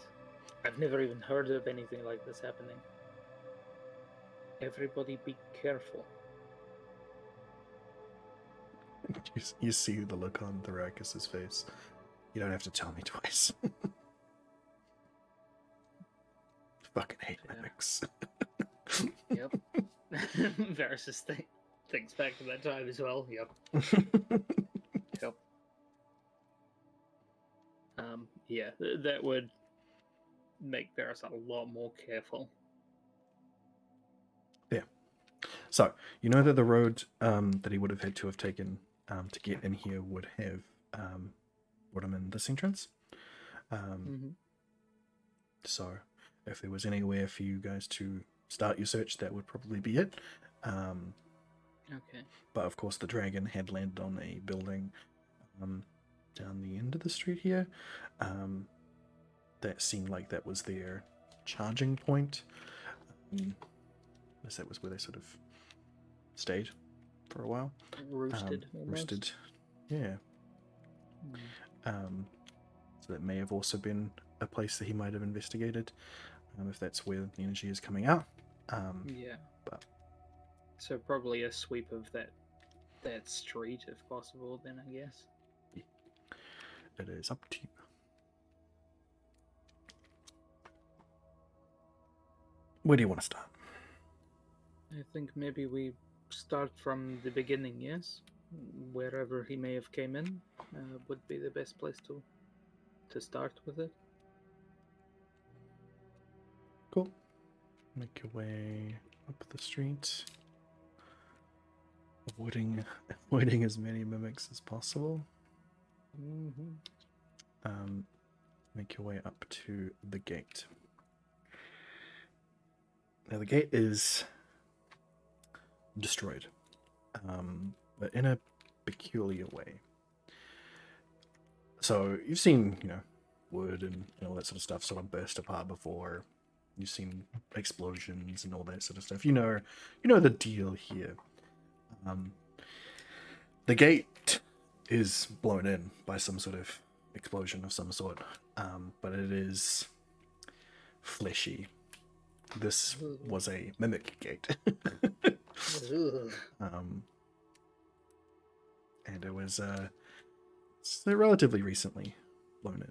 I've never even heard of anything like this happening. Everybody be careful. You see the look on Thrakus' face. You don't have to tell me twice. Fucking hate mimics. Yep. Varys just thinks back to that time as well. Yep. Yep. Yeah, that would make Varys a lot more careful. Yeah. So, you know that the road that he would have had to have taken to get in here would have brought him in this entrance. So, if there was anywhere for you guys to start your search, that would probably be it. Okay. But of course, the dragon had landed on a building down the end of the street here. That seemed like that was their charging point. As that was where they sort of stayed for a while. Roosted. Roosted. Yeah. So that may have also been a place that he might have investigated, if that's where the energy is coming out. Yeah. But so probably a sweep of that street, if possible. Then I guess. It is up to you. Where do you want to start? I think maybe we start from the beginning. Yes, wherever he may have came in would be the best place to start with it. Cool. Make your way up the street, avoiding as many mimics as possible. Make your way up to the gate. Now the gate is destroyed, but in a peculiar way. So you've seen, wood and all that sort of stuff sort of burst apart before. You've seen explosions and all that sort of stuff. You know the deal here. The gate is blown in by some sort of explosion of some sort, but it is fleshy. This was a mimic gate. And it was relatively recently blown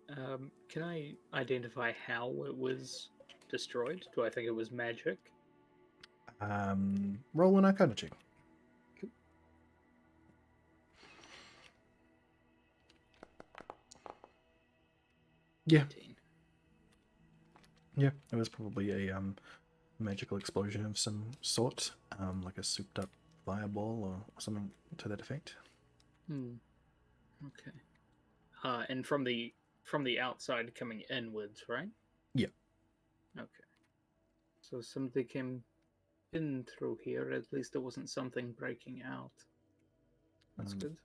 in. Can I identify how it was destroyed? Do I think it was magic? Roll an Arcana check. Yeah. 18. Yeah, it was probably a magical explosion of some sort, like a souped up fireball or something to that effect. Okay. And from the outside coming inwards, right? Yeah. Okay. So something came in through here. At least it wasn't something breaking out. That's good.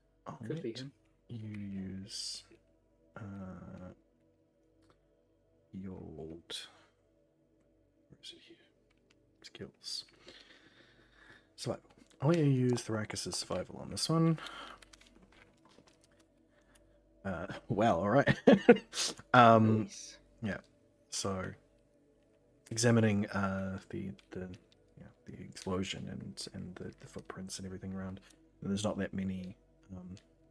Could be him. You use your old, where is it here? Skills. Survival. I'll let you use Thrakus' survival on this one. Well, alright. Nice. Yeah. So examining the explosion and the footprints and everything around, there's not that many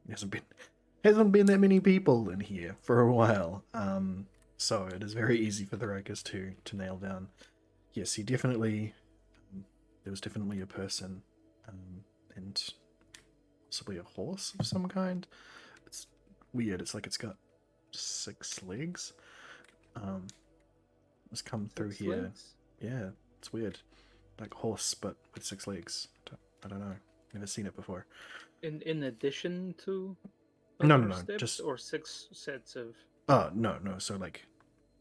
hasn't been that many people in here for a while. So it is very easy for the Thrakus to nail down. Yes, he definitely there was definitely a person and possibly a horse of some kind. It's weird. It's like it's got 6 legs. It's come through 6 here. legs? Yeah, it's weird. Like horse, but with 6 legs. I don't know. Never seen it before. In addition to No, other no, steps, just or 6 sets of. Oh no. So like,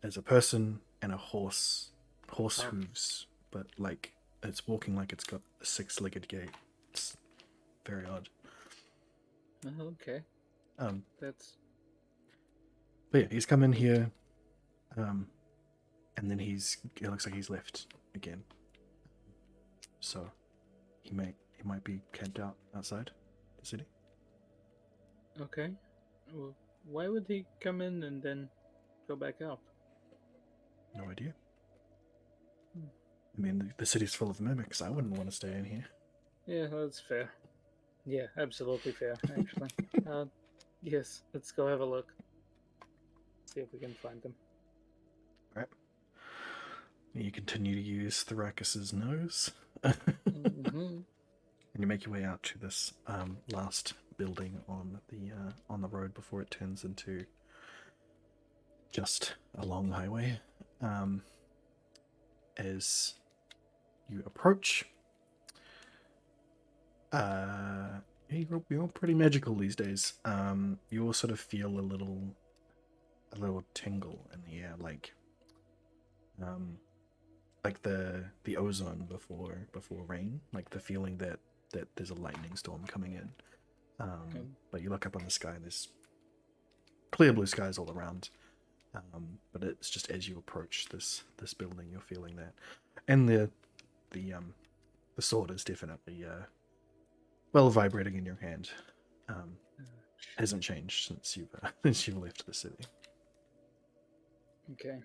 there's a person and a horse hooves, but like it's walking like it's got a 6-legged gait. It's very odd. Okay. That's. But yeah, he's come in here, and then it looks like he's left again. So he might be camped outside the city. Okay. Well, why would he come in and then go back out? No idea. I mean, the city's full of mimics. I wouldn't want to stay in here. Yeah, that's fair. Yeah, absolutely fair, actually. Yes, let's go have a look. See if we can find them. Right. You continue to use Thrakus' nose. Mm-hmm. And you make your way out to this last building on the road before it turns into just a long highway. As you approach, you're pretty magical these days. You will sort of feel a little tingle in the air, like the ozone before rain, like the feeling that there's a lightning storm coming in. But you look up on the sky, there's clear blue skies all around. But it's just as you approach this building, you're feeling that, and the sword is definitely well vibrating in your hand. Hasn't changed since you've left the city. Okay.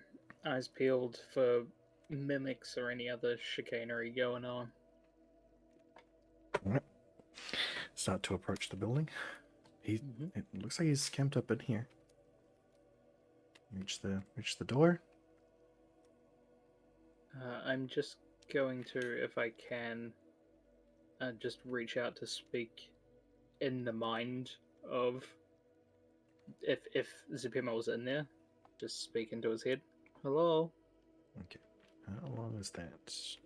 Eyes peeled for mimics or any other chicanery going on. All right. Start to approach the building. It looks like he's camped up in here. Reach the door. I'm just going to, if I can, just reach out to speak in the mind of, if Zipimo was in there, just speak into his head. Hello? Okay. How long is that? It's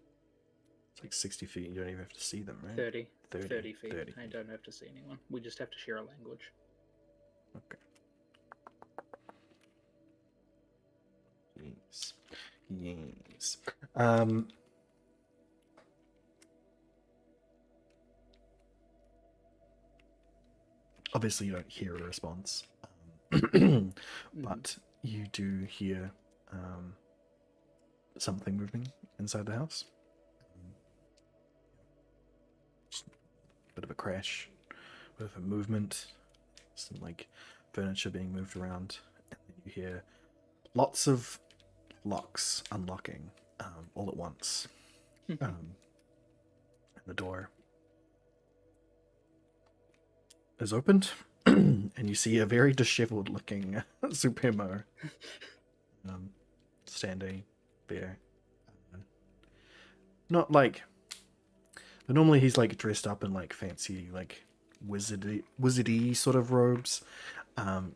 like 60 feet. You don't even have to see them, right? 30 30 feet. 30 I don't have to see anyone. We just have to share a language. Okay. Yes. Obviously you don't hear a response, but you do hear something moving inside the house. Just a bit of a crash, a bit of a movement, some like furniture being moved around, and then you hear lots of locks unlocking all at once. And the door is opened, and you see a very disheveled looking Supremo standing there. Not like, but normally he's like dressed up in like fancy like wizardy sort of robes, to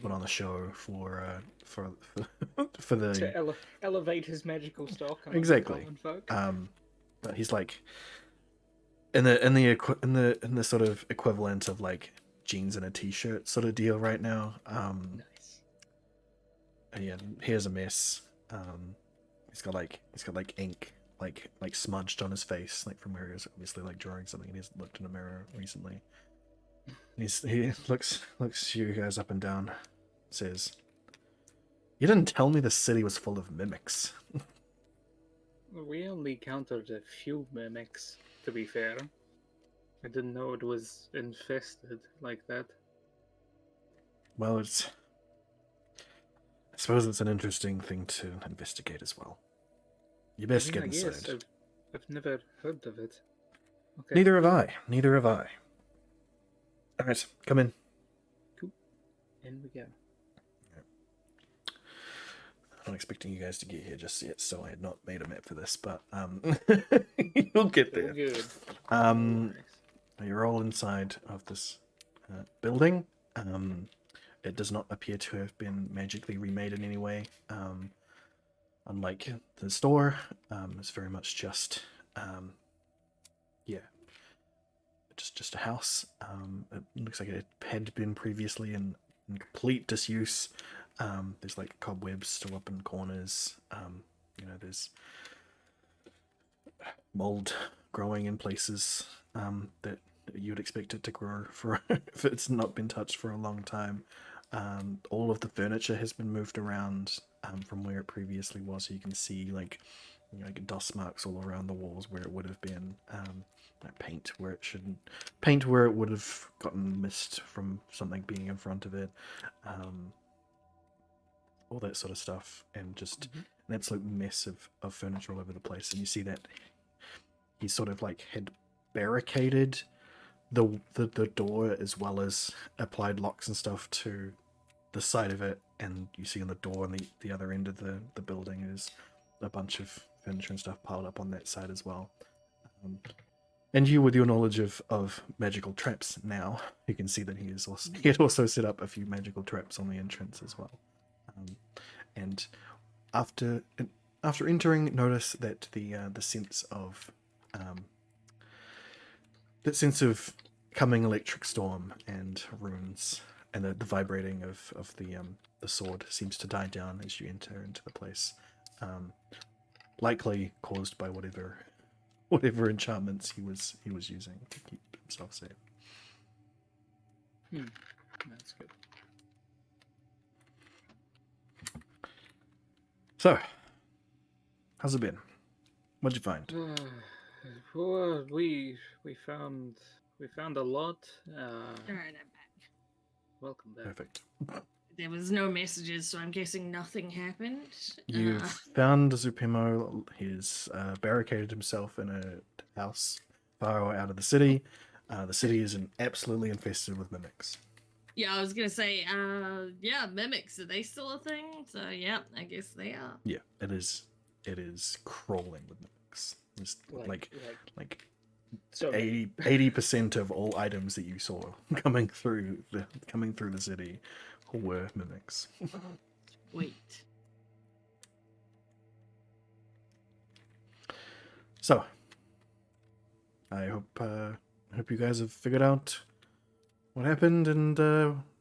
put on the show for the To elevate his magical stock. exactly. Common folk. But he's like in the sort of equivalent of like jeans and a t-shirt sort of deal right now. Nice. And yeah, here's a mess. He's got like ink like smudged on his face, like from where he was obviously like drawing something, and he's looked in a mirror recently. And he looks you guys up and down, says, "You didn't tell me the city was full of mimics." We only counted a few mimics, to be fair. I didn't know it was infested like that. Well, I suppose it's an interesting thing to investigate as well. You best get I guess inside. I've never heard of it. Okay. Neither have I. All right, come in. Cool. In we go. I'm not expecting you guys to get here just yet, so I had not made a map for this, but you'll get there. Good. You're all inside of this building. It does not appear to have been magically remade in any way. Unlike the store, it's very much just just a house. It looks like it had been previously in complete disuse. There's like cobwebs still up in corners. There's mold growing in places that you'd expect it to grow for if it's not been touched for a long time. All of the furniture has been moved around from where it previously was, so you can see like dust marks all around the walls where it would have been. Paint where it shouldn't. Paint where it would have gotten missed from something being in front of it. All that sort of stuff, and just an absolute mess of furniture all over the place. And you see that he sort of like had barricaded the door, as well as applied locks and stuff to the side of it. And you see on the door on the other end of the building is a bunch of furniture and stuff piled up on that side as well. And you, with your knowledge of magical traps now, you can see that he had also set up a few magical traps on the entrance as well. And after entering, notice that the sense of coming electric storm and runes and the vibrating of the sword seems to die down as you enter into the place, likely caused by whatever enchantments he was using to keep himself safe. That's good. So, how's it been? What'd you find? Well, we found a lot. Alright, I'm back. Welcome back. Perfect. There was no messages, so I'm guessing nothing happened. You've found Zupimo. He's barricaded himself in a house far out of the city. The city is absolutely infested with mimics. Yeah, I was gonna say, mimics, are they still a thing? So yeah, I guess they are. Yeah, it is crawling with mimics. It's like so 80% of all items that you saw coming through the city were mimics. Wait. So, I hope you guys have figured out what happened, and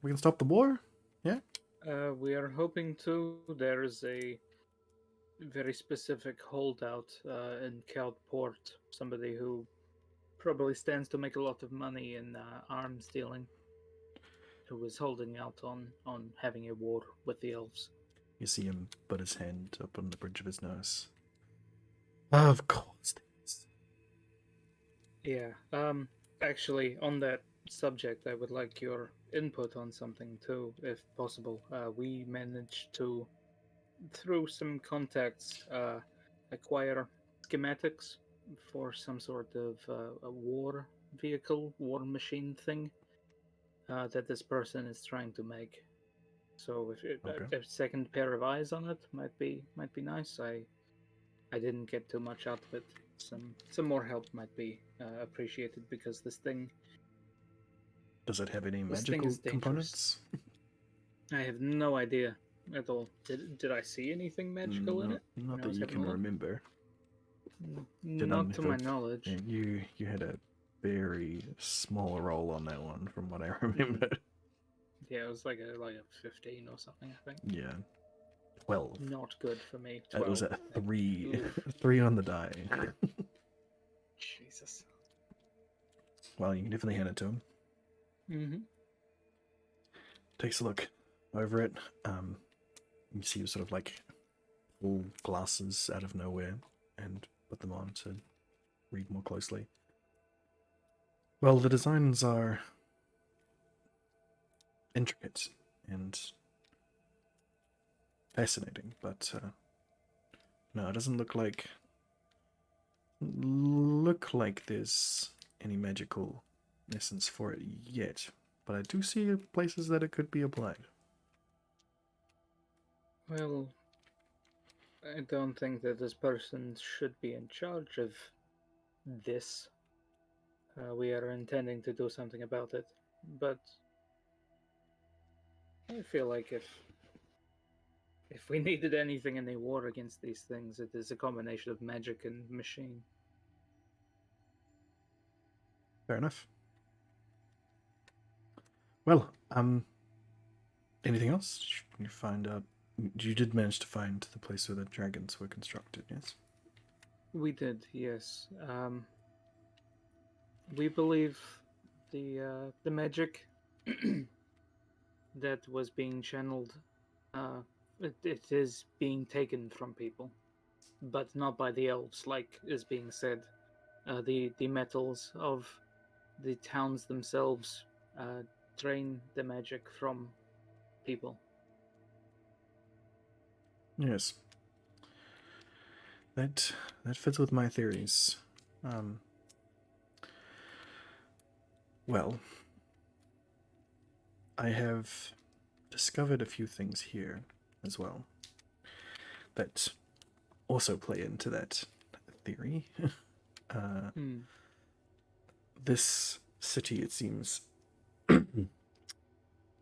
we can stop the war. Yeah. We are hoping to. There's a very specific holdout in Port. Somebody who probably stands to make a lot of money in arms dealing, who was holding out on having a war with the elves. You see him put his hand up on the bridge of his nose. Of course. Yeah. Actually, on that subject, I would like your input on something too, if possible. We managed to, through some contacts, acquire schematics for some sort of a war vehicle, war machine thing that this person is trying to make. So if Okay. a second pair of eyes on it might be nice. I didn't get too much out of it. Some more help might be appreciated because Does it have any this thing magical is dangerous. components? I have no idea at all. Did I see anything magical in No, it not when I that was you having can a look? remember. Not to my knowledge. Yeah, you had a very small roll on that one, from what I remember. Yeah, it was like a 15 or something, I think. Yeah, 12. Not good for me. It was 12. a 3, Oof. 3 on the die. Jesus. Well, you can definitely hand it to him. Mm-hmm. Takes a look over it. You see him sort of like pull glasses out of nowhere and put them on to read more closely. Well, the designs are intricate and fascinating, but no, it doesn't look like there's any magical essence for it yet. But I do see places that it could be applied. Well, I don't think that this person should be in charge of this. We are intending to do something about it, but I feel like if we needed anything in a war against these things, it is a combination of magic and machine. Fair enough. Well, anything else? You find out. You did manage to find the place where the dragons were constructed, yes? We did, yes. We believe the magic that was being channeled, it is being taken from people, but not by the elves, like is being said. The metals of the towns themselves drain the magic from people. Yes. That fits with my theories. Well, I have discovered a few things here as well that also play into that theory. This city, it seems, I'm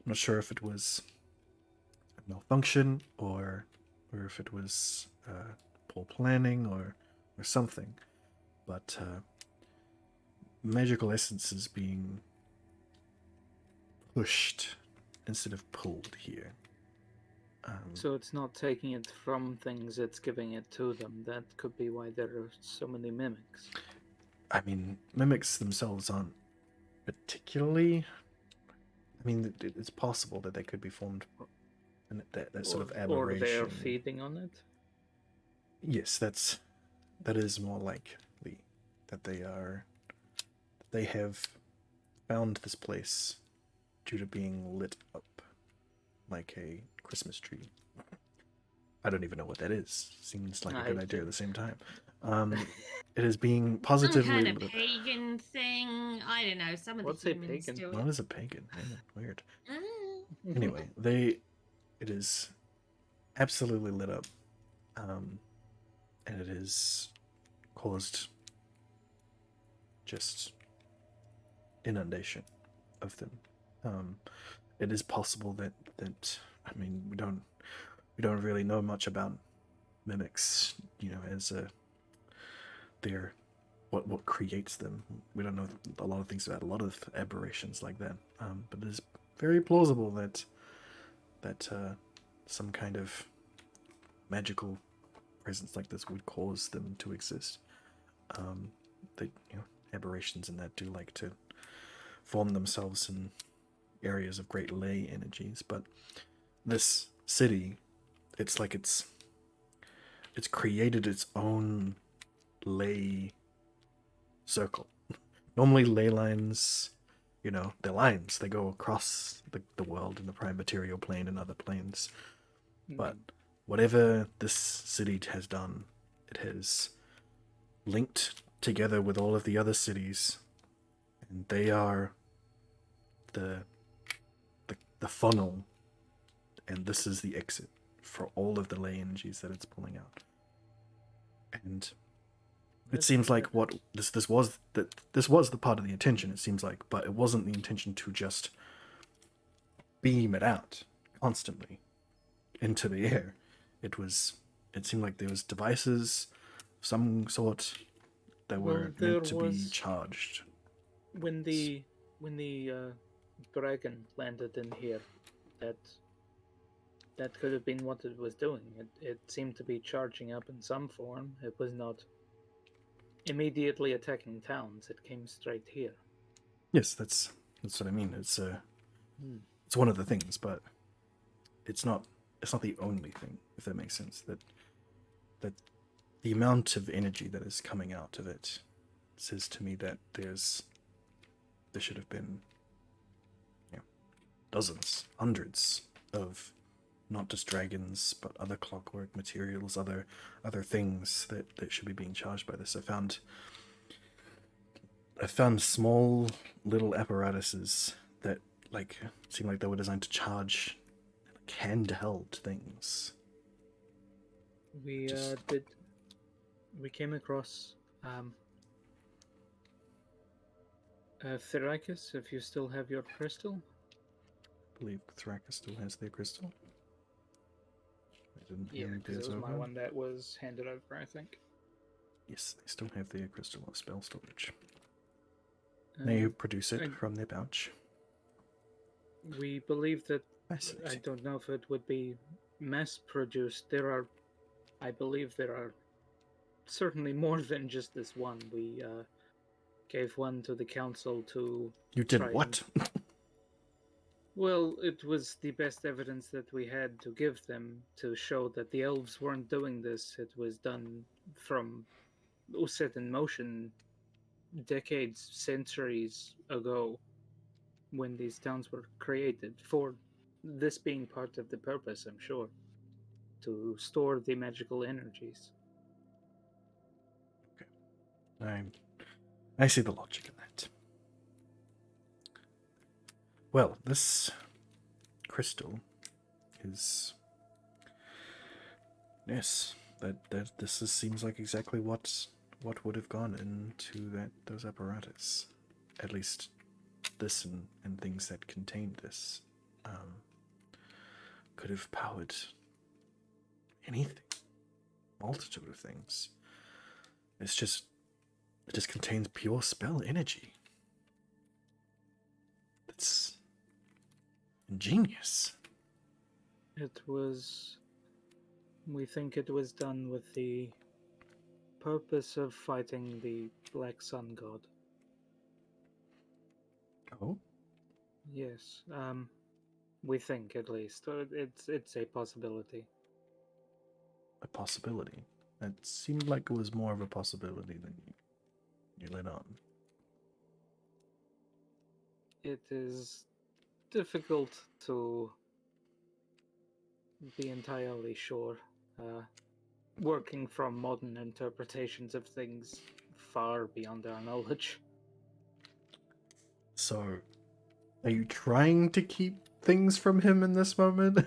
not sure if it was a malfunction or if it was poor planning or something, but magical essences being pushed instead of pulled here. So it's not taking it from things, it's giving it to them. That could be why there are so many mimics. I mean, mimics themselves aren't particularly. I mean, it's possible that they could be formed in that sort of aberration. Or they're feeding on it. Yes, that is more likely that they have found this place due to being lit up like a Christmas tree. I don't even know what that is. Seems like a good idea at the same time. It is being positively Some kind of lit. pagan thing. I don't know. Some of What's the a humans pagan? do it. What is a pagan? Yeah, weird. Ah. Anyway, it is absolutely lit up, and it has caused just inundation of them. It is possible that I mean we don't really know much about mimics, as they're what creates them. We don't know a lot of things about a lot of aberrations like that. But it is very plausible that some kind of magical presence like this would cause them to exist. Aberrations in that do like to form themselves in areas of great ley energies, but this city, it's like it's created its own ley circle. Normally ley lines you know, their lines. They go across the world in the prime material plane and other planes. But whatever this city has done, it has linked together with all of the other cities, and they are the funnel, and this is the exit for all of the ley energies that it's pulling out. And it seems like what this was the part of the intention, it seems like, but it wasn't the intention to just beam it out constantly into the air. It seemed like there was devices of some sort that were meant to be charged. When the dragon landed in here, that could have been what it was doing. It seemed to be charging up in some form. It was not immediately attacking towns. It came straight here. Yes, that's what I mean. It's one of the things, but it's not the only thing, if that makes sense. That the amount of energy that is coming out of it says to me that there should have been, dozens, hundreds of not just dragons, but other clockwork materials, other things that should be being charged by this. I found small little apparatuses that seem like they were designed to charge handheld things. We came across Thyricus, if you still have your crystal. I believe Thyricus still has their crystal. I didn't Yeah, because it was my one that was handed over, I think. Yes, they still have their crystal of spell storage. They produce it from their pouch. We believe that, I don't know if it would be mass-produced. I believe there are certainly more than just this one. We gave one to the council to... You did what? Well, it was the best evidence that we had to give them to show that the elves weren't doing this. It was done set in motion decades, centuries ago, when these towns were created, for this being part of the purpose, I'm sure, to store the magical energies. Okay. I see the logic in that. Well, this crystal is... Yes, seems like exactly what would have gone into those apparatus. At least this and things that contained this could have powered anything. Multitude of things. It just contains pure spell energy. It's ingenious. We think it was done with the purpose of fighting the Black Sun God. Oh? Yes, we think, at least. It's a possibility. A possibility? It seemed like it was more of a possibility than you let on. It is difficult to be entirely sure. Working from modern interpretations of things far beyond our knowledge. So, are you trying to keep things from him in this moment?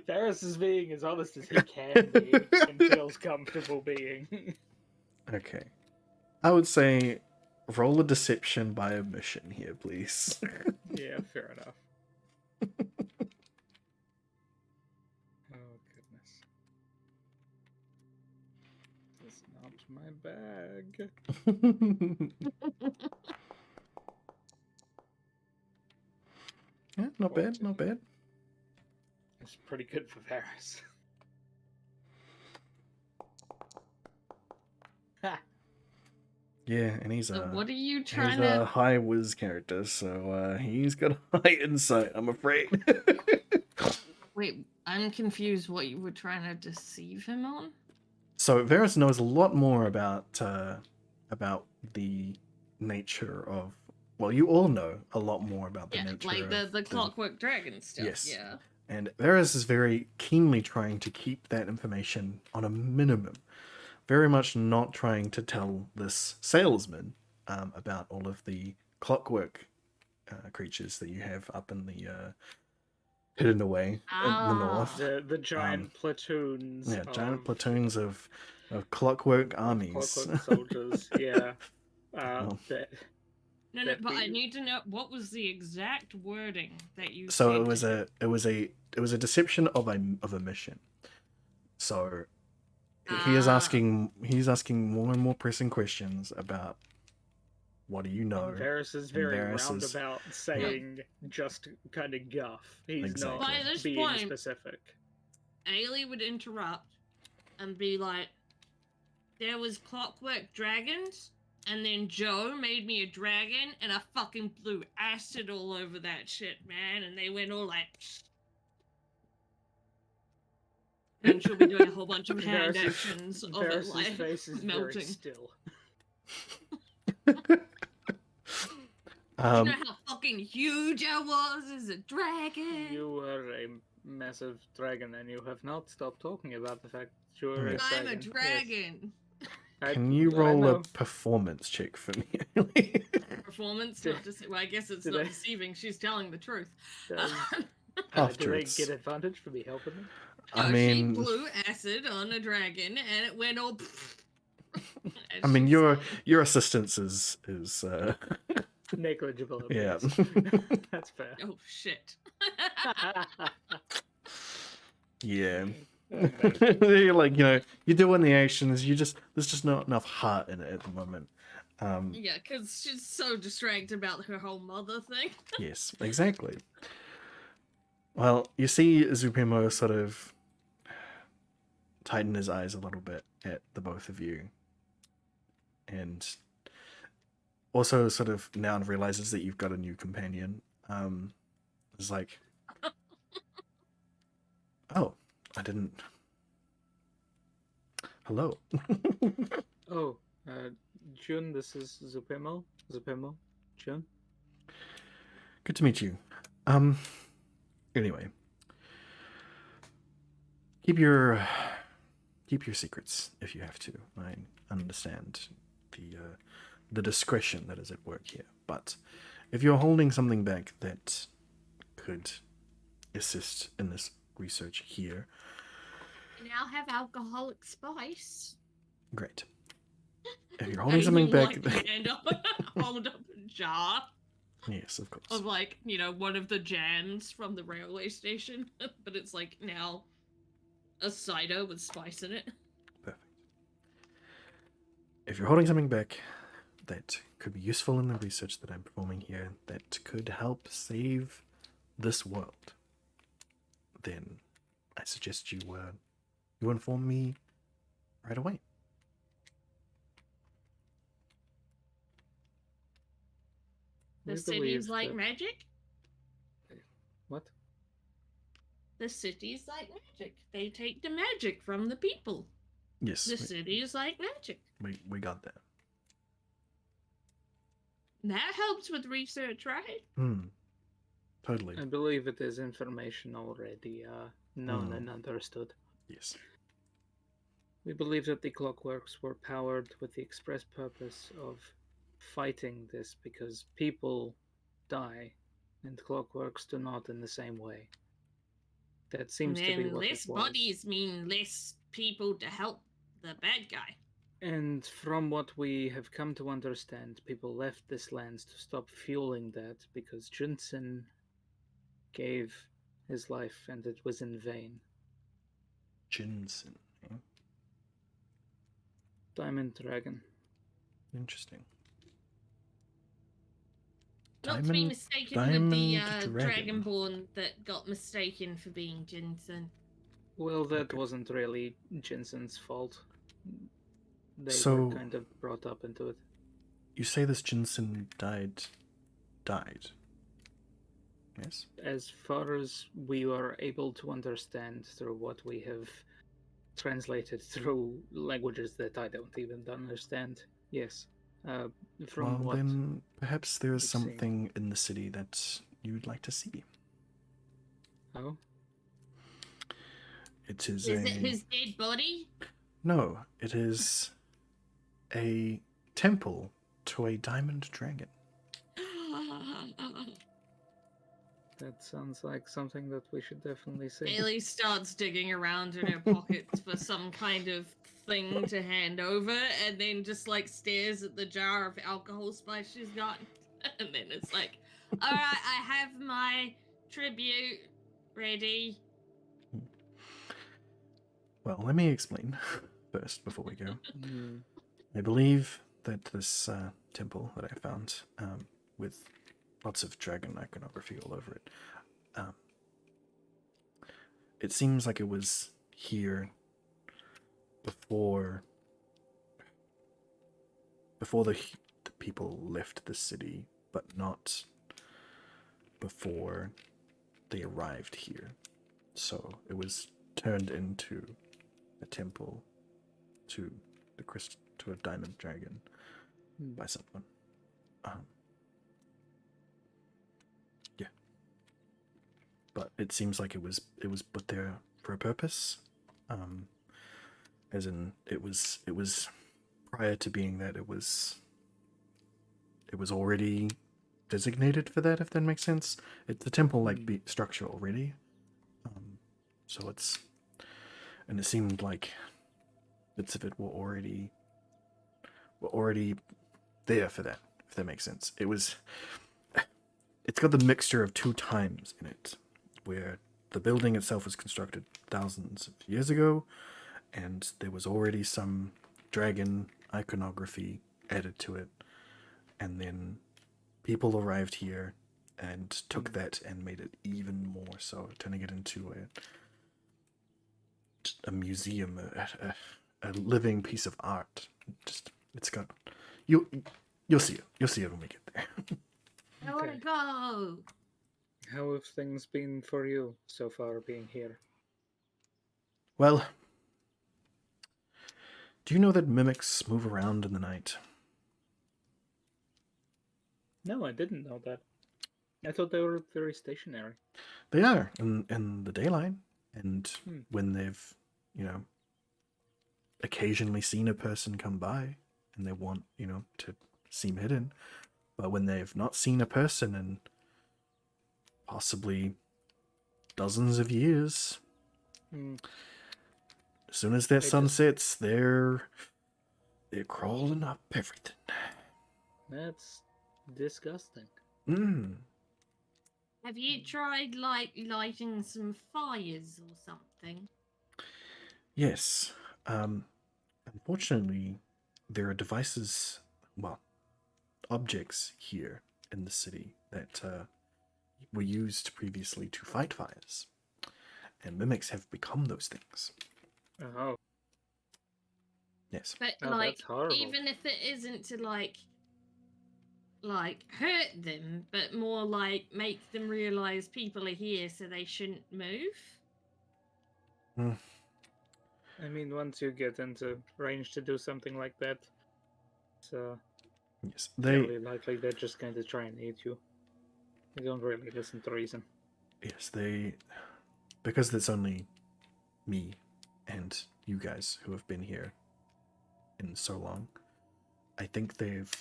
Varys is being as honest as he can be and feels comfortable being. Okay. I would say roll a deception by omission here, please. Yeah, fair enough. Oh, goodness. That's not my bag. Yeah, not bad, not bad. It's pretty good for Varys. Ha! Yeah, and he's what are you he's trying a to... high whiz character, so he's got high insight, I'm afraid. Wait, I'm confused what you were trying to deceive him on? So Varys knows a lot more about the nature of. Well, you all know a lot more about the Yeah, nature like of the clockwork dragon stuff. Yes. Yeah. And Varys is very keenly trying to keep that information on a minimum. Very much not trying to tell this salesman about all of the clockwork creatures that you have up in the hidden away in the north. The giant platoons. Yeah, giant of, platoons of clockwork of armies. clockwork soldiers. Yeah. Well, That, No, that but I we- need to know what was the exact wording that you so said. it was a deception of a mission. So he's asking more and more pressing questions about what do you know. And Varys is And very Varys is- roundabout, saying just kind of guff. He's Exactly. By not this being point- specific. Ailey would interrupt and be like, there was clockwork dragons, and then Joe made me a dragon, and I fucking blew acid all over that shit, man, and they went all like... And she'll be doing a whole bunch of hand Varys' actions of it, Varys' like, face is very melting. still. You know how fucking huge I was as a dragon? You were a massive dragon, and you have not stopped talking about the fact that you were Yeah. a I'm dragon. a dragon. Yes. Can you I roll a know. performance check for me? Performance? Did- Not well, I guess it's did not I- deceiving. She's telling the truth. Does- Half do they truths. get advantage for me helping them? I No, mean, she blew acid on a dragon, and it went all... I mean, your assistance is Negligible. at yeah. best. That's fair. Oh, shit. Yeah. You're like, you're doing the actions, there's just not enough heart in it at the moment. Yeah, because she's so distracted about her whole mother thing. Yes, exactly. Well, you see Zupimo sort of tighten his eyes a little bit at the both of you. And also sort of now realizes that you've got a new companion. It's like, oh, I didn't. Hello. Oh, June, this is Zupimo. Zupimo, June. Good to meet you. Anyway, keep your secrets if you have to. I understand the discretion that is at work here, but if you're holding something back that could assist in this research here, We now have alcoholic spice. great. If you're holding something back, And hold up a jar yes, of course. of one of the jams from the railway station, but it's like now a cider with spice in it. Perfect. If you're holding something back that could be useful in the research that I'm performing here, that could help save this world, then I suggest you inform me right away. The We cities believe like that- magic? What? The cities like magic. They take the magic from the people. Yes, The cities like magic. we got that. That helps with research, right? Totally. I believe it is information already known Mm. and understood. Yes. We believe that the clockworks were powered with the express purpose of fighting this because people die and clockworks do not in the same way. That seems to be And what less it was. bodies mean less people to help the bad guy. And from what we have come to understand, people left this land to stop fueling that because Junsen gave his life and it was in vain. Jinsen. Eh? Diamond Dragon. Interesting. Not to be Diamond- mistaken with the Diamond Dragon. Dragonborn that got mistaken for being Jensen. Well, that Okay. wasn't really Jensen's fault. They So- were kind of brought up into it. You say this Jinsen died. Yes? As far as we are able to understand through what we have translated through languages that I don't even understand, yes, Uh, from Well, what then perhaps there is you've seen. something in the city that you'd like to see. Oh, It is Is it his dead body? No, it is a temple to a diamond dragon. that sounds like something that we should definitely see. Haley starts digging around in her pockets for some kind of thing to hand over, and then just like stares at the jar of alcohol spice she's got, and then it's like, "All right, I have my tribute ready." Well, let me explain first before we go. Hmm. I believe that this temple that I found, with lots of dragon iconography all over it, it seems like it was here before the people left the city, but not before they arrived here. So it was turned into a temple to to a diamond dragon by someone. Yeah, but it seems like it was put there for a purpose. As in, it was prior to being that, it was already designated for that. If that makes sense, it's a temple like structure already. So it's, and it seemed like bits of it were already there for that. If that makes sense, it's got the mixture of two times in it, where the building itself was constructed thousands of years ago, and there was already some dragon iconography added to it, and then people arrived here and took that and made it even more so, turning it into a museum, a living piece of art. Just, it's got, you'll see it. You'll see it when we get there. I want to go. How have things been for you so far being here? Well, do you know that mimics move around in the night? No, I didn't know that. I thought they were very stationary. They are in the daylight, and when they've, occasionally seen a person come by and they want, to seem hidden, but when they've not seen a person in possibly dozens of years, as soon as that sun sets, they're crawling up everything. That's disgusting. Have you tried like lighting some fires or something? Yes. Unfortunately, there are devices, well, objects here in the city that were used previously to fight fires, and mimics have become those things. Oh. Yes. But Oh, like, that's horrible. even if it isn't to like hurt them, but more like make them realize people are here, so they shouldn't move. I mean, once you get into range to do something like that, it's yes, fairly likely they're just going to try and eat you. They don't really listen to reason. Yes, because it's only me and you guys who have been here in so long, I think they've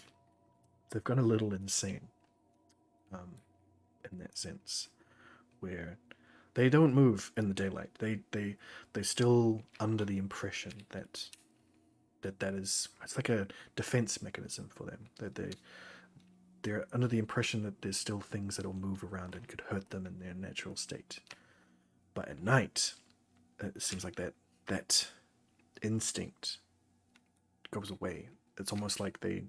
gone a little insane, in that sense, where they don't move in the daylight. They're still under the impression that is, it's like a defense mechanism for them, that they're under the impression that there's still things that'll move around and could hurt them in their natural state. But at night, it seems like that instinct goes away. It's almost like they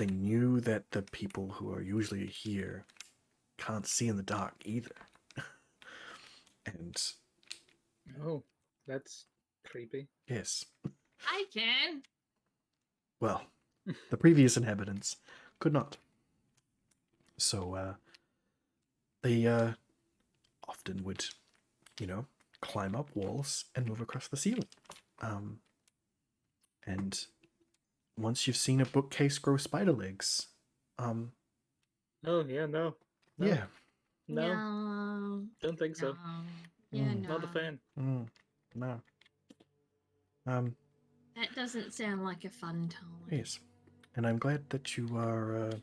knew that the people who are usually here can't see in the dark either. And Oh, that's creepy. yes, I can. well, the previous inhabitants could not. So they often would, climb up walls and move across the ceiling. And once you've seen a bookcase grow spider legs. Oh yeah, no. Yeah. No, No. don't think so. No. Yeah, Mm. no. Not a fan. No. That doesn't sound like a fun time. Yes, and I'm glad that you are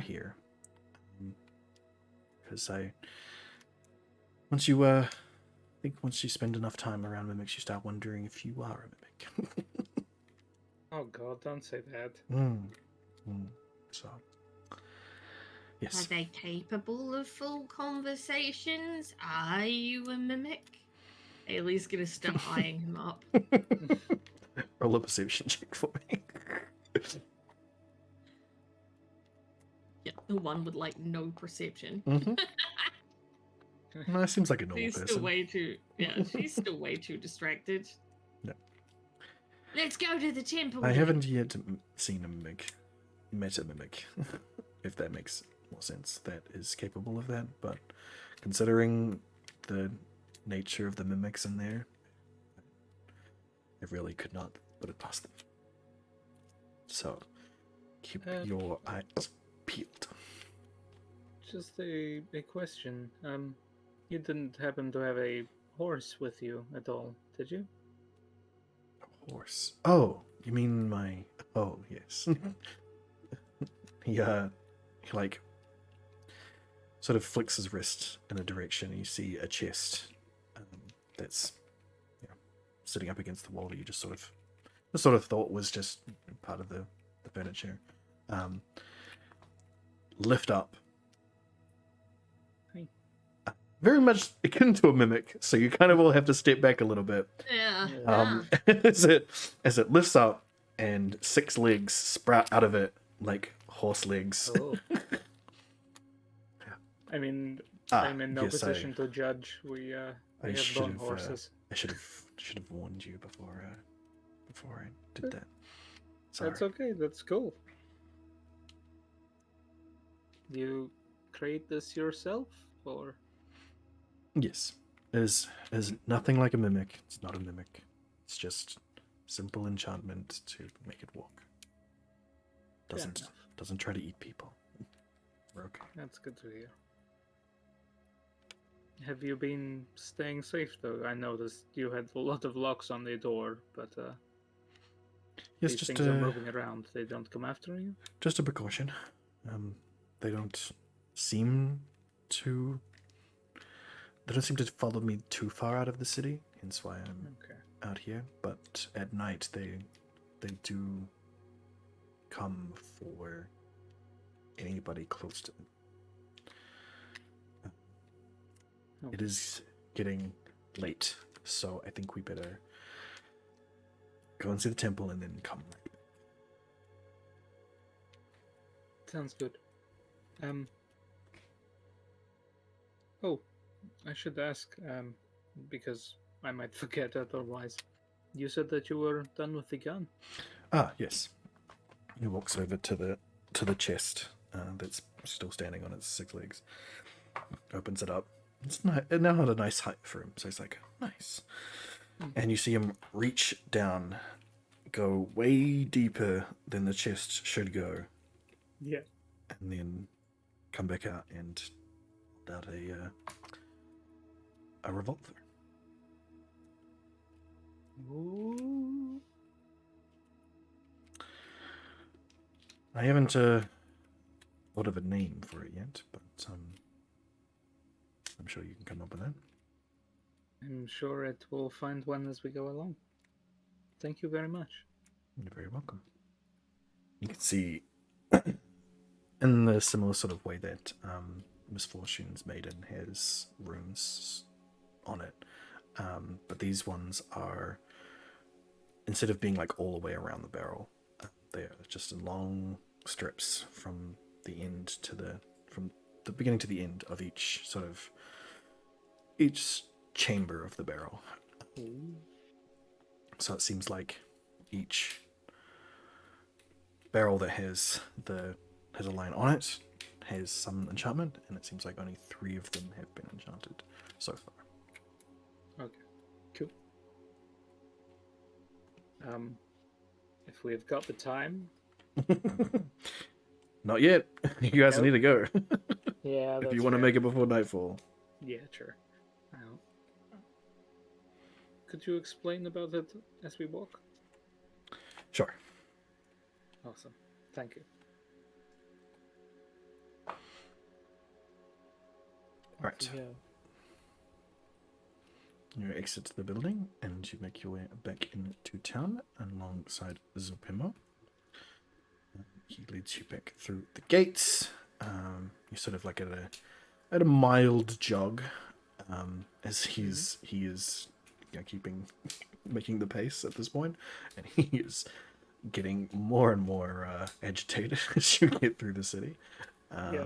here, because once you once you spend enough time around mimics, you start wondering if you are a mimic. Oh god, don't say that. So, Are yes. they capable of full conversations? Are you a mimic? Ailey's gonna start eyeing him up. Roll a perception check for me. Yeah, the one with like no perception. No, it seems like a normal She's person. still way too. Yeah, she's still way too distracted. No. Let's go to the temple. I then. haven't yet seen a mimic, met a mimic, if that makes more sense. That is capable of that, but considering the nature of the mimics in there, I really could not put it past them. So, keep your eyes peeled. Just a question. You didn't happen to have a horse with you at all, did you? Horse. Oh, you mean my... Oh, yes. He like, sort of flicks his wrist in a direction, and you see a chest that's, sitting up against the wall that you just sort of thought was just part of the furniture. Lift up. Hey. Very much akin to a mimic, so you kind of all have to step back a little bit. Yeah. As it lifts up and 6 legs sprout out of it like horse legs. Oh. I mean, I'm in no position to judge. We have bone horses. I should have warned you before I did that. Sorry. That's okay. That's cool. You create this yourself, or? Yes. It is nothing like a mimic. It's not a mimic. It's just simple enchantment to make it walk. Doesn't try to eat people. We're okay. That's good to hear. Have you been staying safe though? I noticed you had a lot of locks on the door, but Yes, these just things are moving around. They don't come after you? just a precaution. They don't seem to follow me too far out of the city, hence why I'm out here. But at night they do come for anybody close to them. It is getting late, so I think we better go and see the temple and then come. Sounds good. Oh, I should ask, because I might forget otherwise. You said that you were done with the gun. Ah, yes. He walks over to the chest that's still standing on its 6 legs. Opens it up. It now had a nice height for him, so he's like, nice. And you see him reach down, go way deeper than the chest should go. Yeah. And then come back out and pull out a revolver. Ooh. I haven't thought of a name for it yet, but I'm sure you can come up with that. I'm sure it will find one as we go along. Thank you very much. You're very welcome. You can see in the similar sort of way that Misfortune's Maiden has runes on it, but these ones are, instead of being like all the way around the barrel, they're just in long strips from the beginning to the end of each chamber of the barrel. So it seems like each barrel that has a line on it has some enchantment, and it seems like only 3 of them have been enchanted so far. Okay, cool. If we've got the time. Not yet. You guys Nope. need to go. Yeah, If that's you want to fair. make it before nightfall. Yeah, sure. Could you explain about it as we walk? Sure. Awesome. Thank you. Alright. Yeah. You exit the building and you make your way back into town alongside Zopimo. He leads you back through the gates. You're sort of like at a mild jog, as he is making the pace at this point, and he is getting more and more agitated as you get through the city. Yeah.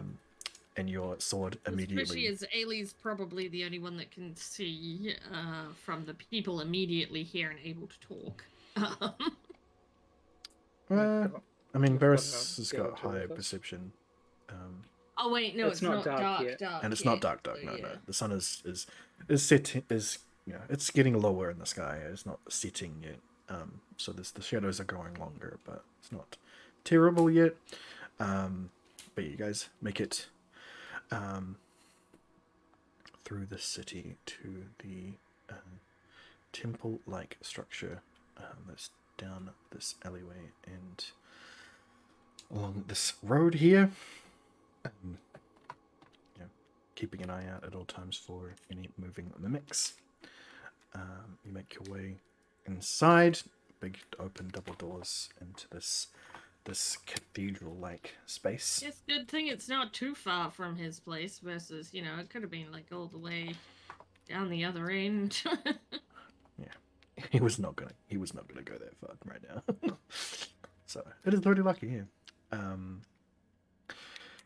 And your sword immediately. Especially as Ailey's probably the only one that can see from the people immediately here and able to talk. I mean, We've Varys got has the got other two high with us. perception. Oh wait, no, It's it's not not dark dark, yet. dark. And it's yet, not dark. so No. yeah. The sun is it's getting lower in the sky. It's not setting yet. So the shadows are growing longer, but it's not terrible yet. But you guys make it through the city to the temple-like structure that's down this alleyway and along this road here. Keeping an eye out at all times for any moving mimics. You make your way inside, big open double doors into this cathedral-like space. It's a good thing it's not too far from his place versus, it could have been like all the way down the other end. Yeah, he was not gonna go that far right now. So it is pretty lucky here.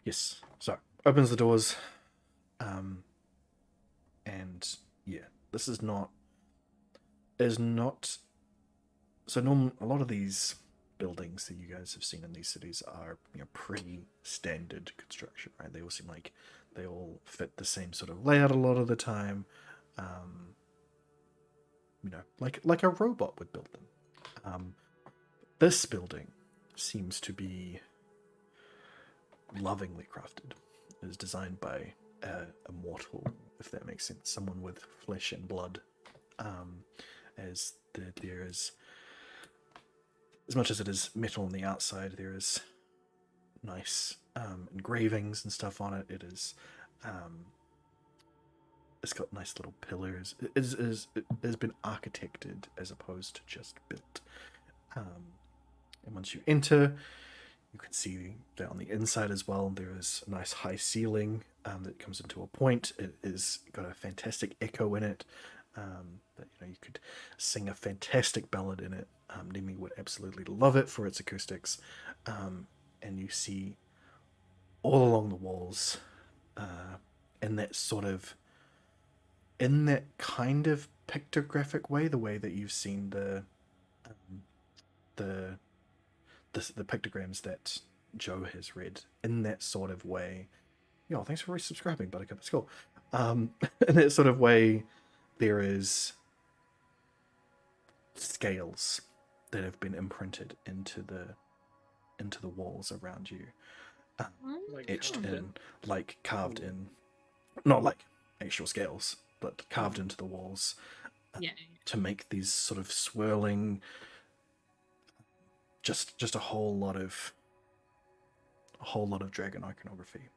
Yes. So opens the doors. And yeah, this is not. So a lot of these buildings that you guys have seen in these cities are pretty standard construction, right? They all seem like they all fit the same sort of layout a lot of the time. Like a robot would build them. This building seems to be lovingly crafted. It is designed by a mortal, if that makes sense, someone with flesh and blood. There is, as much as it is metal on the outside, there is nice engravings and stuff on it. It is, it's got nice little pillars. It has been architected as opposed to just built. And once you enter, you can see that on the inside as well, there is a nice high ceiling that comes into a point. It is got a fantastic echo in it. That you could sing a fantastic ballad in it. Nemi would absolutely love it for its acoustics. And you see all along the walls, in that kind of pictographic way, the way that you've seen the pictograms that Joe has read, in that sort of way. Yo, thanks for resubscribing, Buttercup. It's cool. In that sort of way, there is scales that have been imprinted into the walls around you, Like etched carved in, like carved in, not like actual scales, but carved into the walls, Yeah. to make these sort of swirling, just a whole lot of dragon iconography,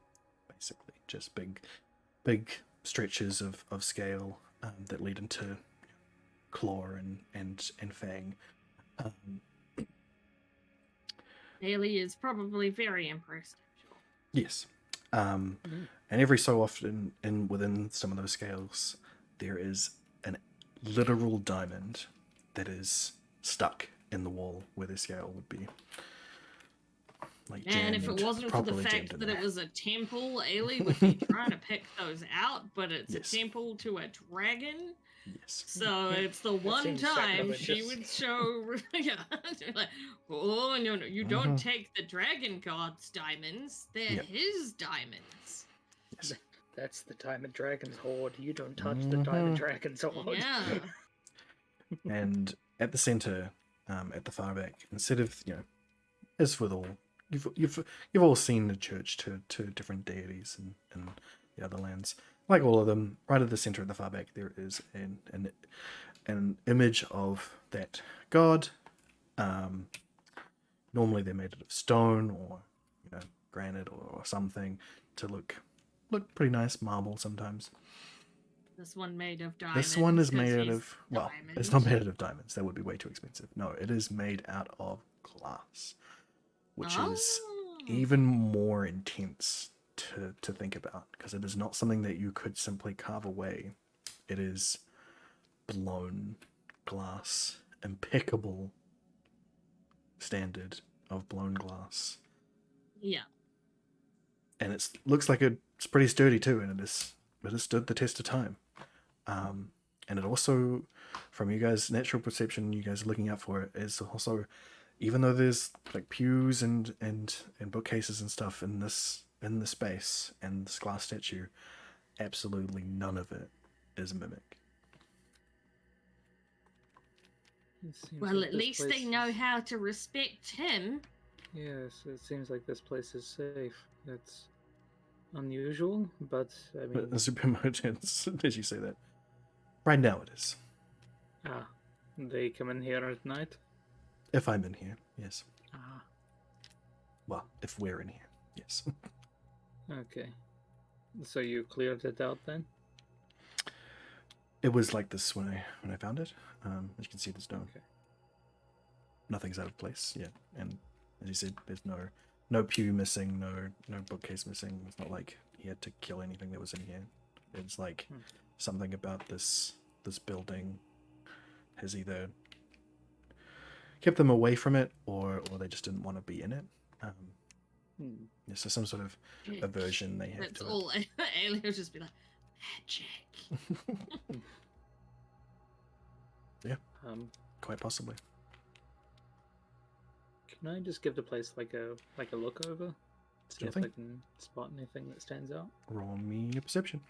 basically, just big stretches of scale that lead into claw and fang. Ailey is probably very impressed. Sure. Yes. And every so often, within some of those scales, there is an literal diamond that is stuck in the wall where the scale would be. Like, And if it wasn't for the fact that it was a temple, Ailey would be trying to pick those out, but it's Yes. a temple to a dragon. Yes. So it's the one seems time she sacrilegious. would show, yeah, like, oh no, you don't take the dragon god's diamonds; they're his diamonds. Yes. That's the Diamond Dragon's hoard. You don't touch the Diamond Dragon's hoard. Yeah. And at the center, at the far back, instead of, as with all, you've all seen the church to different deities in the other lands. Like all of them, right at the center at the far back, there is an image of that god. Normally they're made out of stone or granite or something to look pretty nice. Marble sometimes. This one made of diamonds. This one is 'cause made out he's of, well, diamond. it's not made out of diamonds. That would be way too expensive. No, it is made out of glass, which is Oh. even more intense to think about, because it is not something that you could simply carve away. It is blown glass, impeccable standard of blown glass, Yeah. and it looks like it's pretty sturdy too, and it has stood the test of time. And it also, from you guys' natural perception, you guys are looking out for it, is also, even though there's like pews and bookcases and stuff in this space and this glass statue, absolutely none of it is a mimic. It seems Well, like at this least they place know is- how to respect him. Yes, it seems like this place is safe. It's unusual, but I mean, But super emotions, did you say that? Right now it is. they come in here at night. If I'm in here, yes. Ah, Well, if we're in here, yes. okay. So you cleared it out then? It was like this when I found it. As you can see, there's Okay. nothing's out of place yet, and as you said, there's no pew missing, no bookcase missing. It's not like he had to kill anything that was in here. It's like something about this building has either kept them away from it, or they just didn't want to be in it. Yeah, so some sort of aversion they have That's to all. Alien will just be like, magic. it. Um, Quite possibly. can I just give the place like a look over? See Sure if thing. I can spot anything that stands out. Roll me a perception.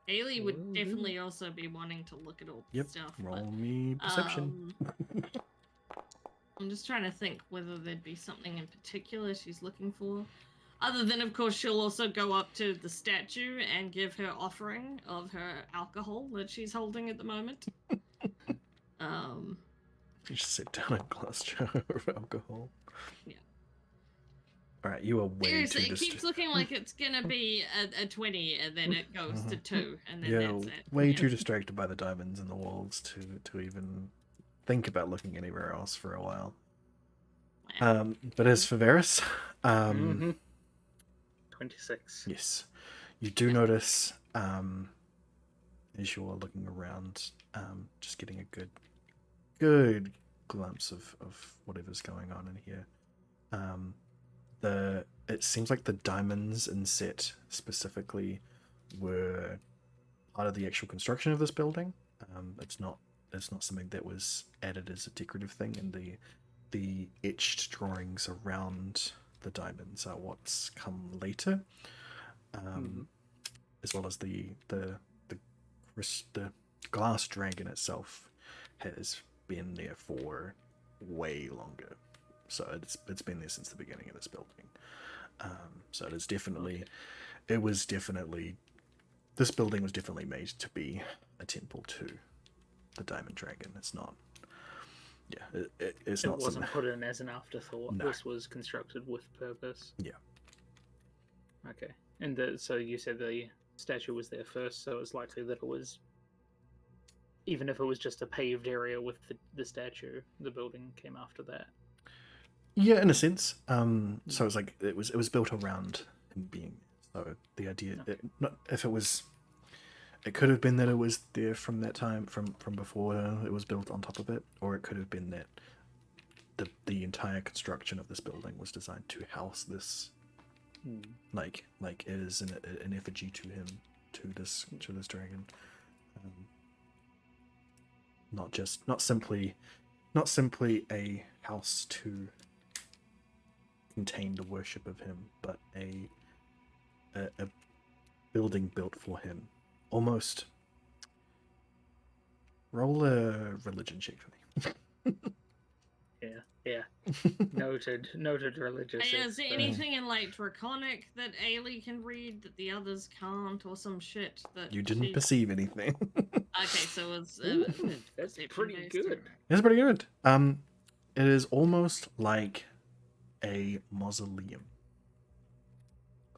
Ailey Will would do. definitely also be wanting to look at all the Yep. stuff. Roll me perception. I'm just trying to think whether there'd be something in particular she's looking for. Other than, of course, she'll also go up to the statue and give her offering of her alcohol that she's holding at the moment. You just sit down a glass jar of alcohol. Yeah. All right, you are way Seriously, too it keeps looking like it's gonna be a 20, and then it goes to 2, and then Yeah, that's it. way Yeah. too distracted by the diamonds and the walls to even think about looking anywhere else for a while. Yeah. But as for Varys, 26. yes, you do notice as you're looking around, just getting a good glimpse of whatever's going on in here. It seems like the diamonds inset specifically were part of the actual construction of this building. It's not something that was added as a decorative thing, and the etched drawings around the diamonds are what's come later, as well as the glass dragon itself has been there for way longer. So it's been there since the beginning of this building. So it is definitely, this building was definitely made to be a temple to the Diamond Dragon. It's not, it's It not wasn't something. put in as an afterthought. No. This was constructed with purpose. Yeah. Okay. And so you said the statue was there first, so it's likely that it was, even if it was just a paved area with the statue, the building came after that. Yeah, in a sense. So it's like it was built around him being. So the idea, it could have been that it was there from that time, from before it was built on top of it, or it could have been that the entire construction of this building was designed to house this, like it is an effigy to him, to this dragon. Not simply a house to contain the worship of him, but a building built for him. Almost. Roll a religion check for me. Yeah. Noted religious. Is there expert. anything in like Draconic that Ailey can read that the others can't, or some shit that You didn't she... perceive anything. Okay, so it's Ooh, that's perception pretty based, good. alright. It's pretty good. It is almost like a mausoleum.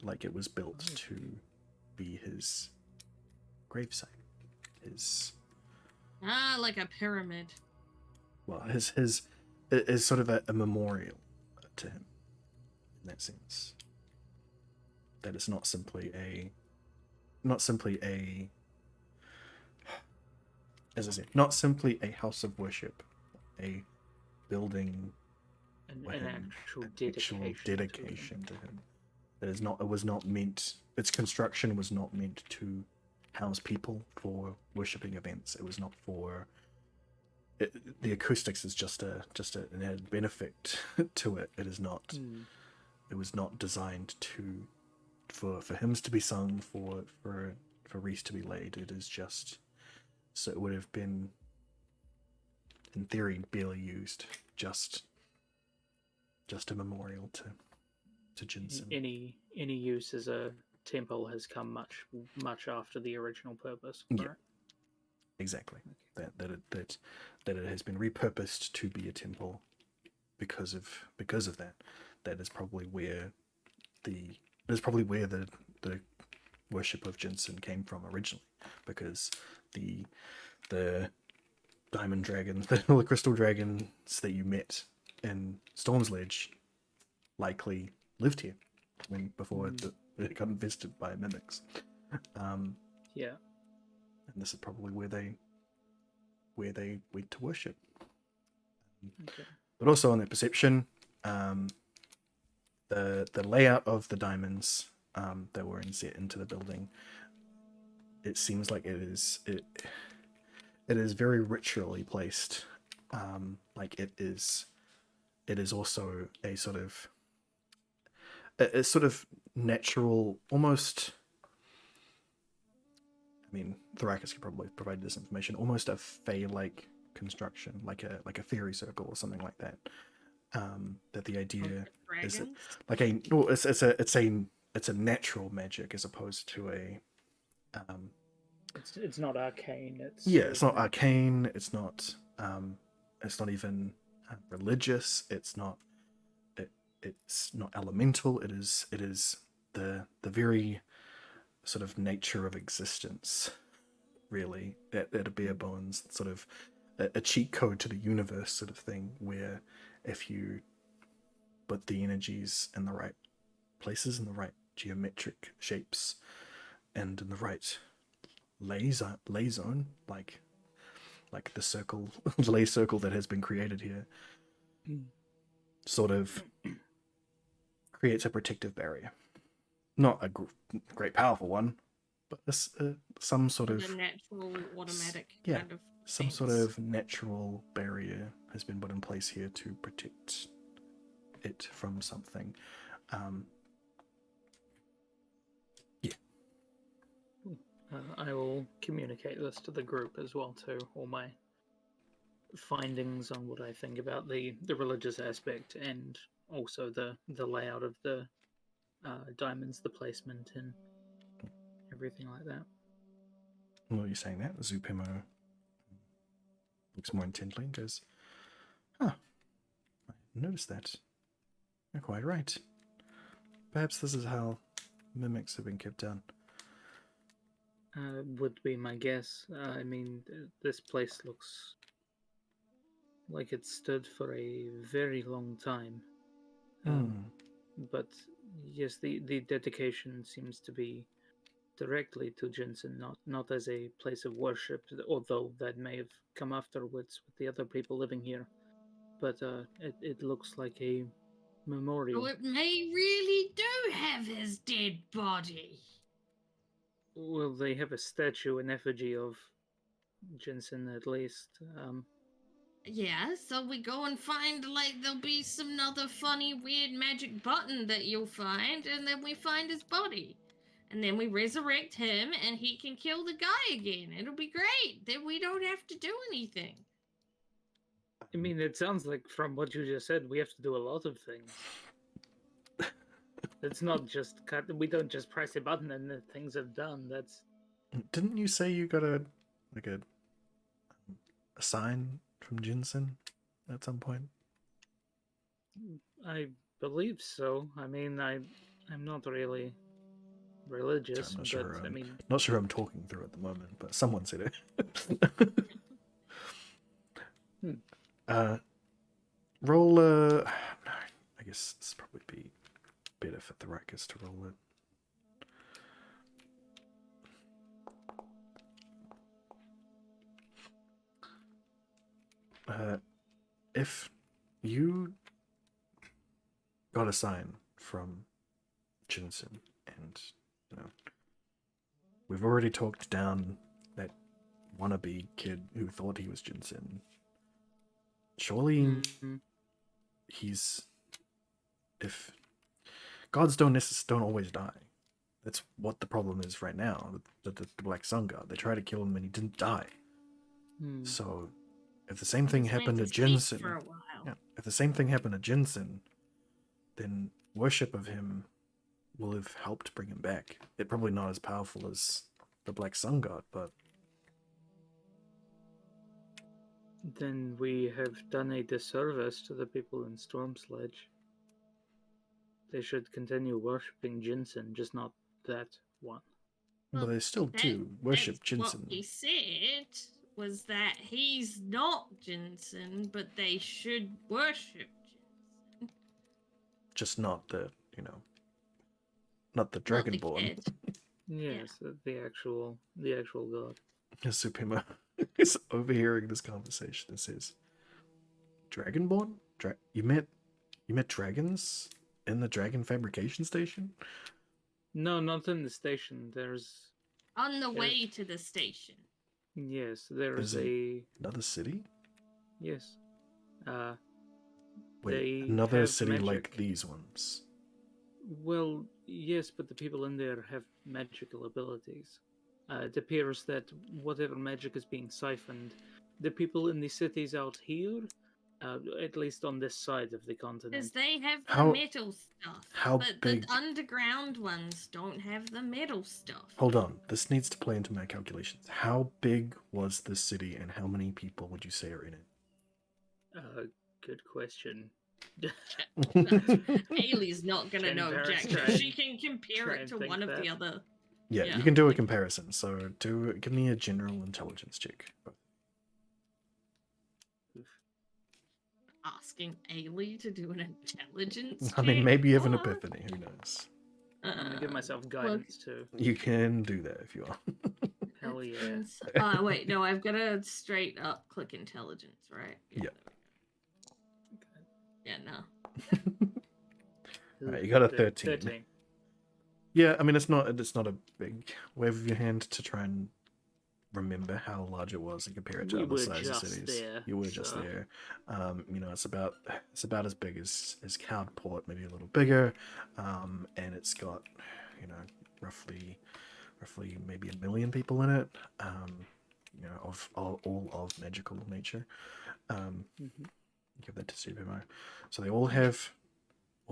Like it was built to be his gravesite. His Like a pyramid. his is sort of a memorial to him in that sense. That it's not simply a as I said, not simply a house of worship, a building An with actual an dedication. to him. It was not meant. Its construction was not meant to house people for worshipping events. It was not for. The acoustics is just an added benefit to it. It is not. Mm. It was not designed for hymns to be sung, for wreaths to be laid. It is just so it would have been, in theory, barely used. Just a memorial to Jinsen. Any use as a temple has come much after the original purpose. Yeah. Right? Exactly. That it has been repurposed to be a temple because of that. That is probably where the worship of Jinsen came from originally, because the diamond dragons, the crystal dragons that you met in Storm's Ledge likely lived here before it got infested by mimics. Yeah. And this is probably where they went to worship. Okay. But also on their perception, the layout of the diamonds that were inset into the building, it seems like it is very ritually placed. Like it is also a sort of natural, almost. I mean, Thrakus could probably provide this information. Almost a fey-like construction, like a fairy circle or something like that. That the idea is that, like it's a natural magic as opposed to a. It's not arcane. It's not arcane. It's not even religious. It's not elemental. It is the very sort of nature of existence, really, at a bare bones, sort of a cheat code to the universe sort of thing, where if you put the energies in the right places, in the right geometric shapes, and in the right lay zone, like the circle, the lay circle that has been created here, sort of creates a protective barrier. Not a great powerful one, but some sort of a natural automatic kind of some fence. sort of natural barrier has been put in place here to protect it from something. I will communicate this to the group as well too. All my findings on what I think about the religious aspect, and also the layout of the diamonds, the placement, and everything like that. While you're saying that, Zupimo looks more intently and goes, "Huh, I noticed that. You're quite right. Perhaps this is how mimics have been kept down." Would be my guess. I mean, this place looks like it stood for a very long time. But yes, the dedication seems to be directly to Jinsen, not as a place of worship, although that may have come afterwards with the other people living here. But it looks like a memorial. Oh, it may really do have his dead body. Well, they have a statue in effigy of Jinsen, at least. Yeah, so we go and find, like, there'll be some other funny, weird magic button that you'll find, and then we find his body. And then we resurrect him, and he can kill the guy again. It'll be great. Then we don't have to do anything. I mean, it sounds like from what you just said, we have to do a lot of things. It's not just cut. We don't just press a button and the things are done. That's Didn't you say you got a sign from Jinsen at some point? I believe so. I mean, I'm not really religious, Sorry, I'm not but sure. I mean, Not sure I'm talking through at the moment, but someone said it. Roll no, I guess this would probably be better for Thrakus to roll it. If you got a sign from Jinsen, and we've already talked down that wannabe kid who thought he was Jinsen. Surely he's, if gods don't always die. That's what the problem is right now. The Black Sun God. They tried to kill him and he didn't die. So if the same thing happened to Jinsen, for a while. if the same thing happened to Jinsen, then worship of him will have helped bring him back. It probably not as powerful as the Black Sun God, but then we have done a disservice to the people in Storm Sledge. They should continue worshipping Jinsen, just not that one. but they still do worship That's what Jinsen. he said was that he's not Jinsen, but they should worship Jinsen. Just not the, not the Not the Dragonborn. kid. Yes, the actual god. Supima is overhearing this conversation and says, Dragonborn? You met dragons in the dragon fabrication station? No, not in the station. There's On the way to the station. yes, there's There's another city? yes. Wait, They another have city like magic. these ones. Well, yes, but the people in there have magical abilities. It appears that whatever magic is being siphoned, the people in the cities out here, at least on this side of the continent, Because they have the How- metal stuff. how but big- the underground ones don't have the metal stuff. Hold on, this needs to play into my calculations. How big was this city and how many people would you say are in good question. it? Haley's not gonna Can know, Varys Jack. try But she and- can compare try it and to think one of that? the other. Yeah, Yeah, you can do a like- comparison. So give me a general intelligence check. Asking Ailey to do an intelligence I mean, check? maybe you have an What? epiphany. Who knows? I'm gonna give myself guidance too. You can do that if you want. Hell yeah. Wait, no, I've got to straight up click intelligence, right? Yeah. Yeah, no. Alright, you got a 13. 13. Yeah, I mean it's not a big wave of your hand to try and remember how large it was and compare it to We other were sizes just cities. there, You were just so- there. It's about as big as Cloudport, maybe a little bigger. And it's got, roughly maybe 1 million people in it. Of all of magical nature. Give that to Supermo. So they all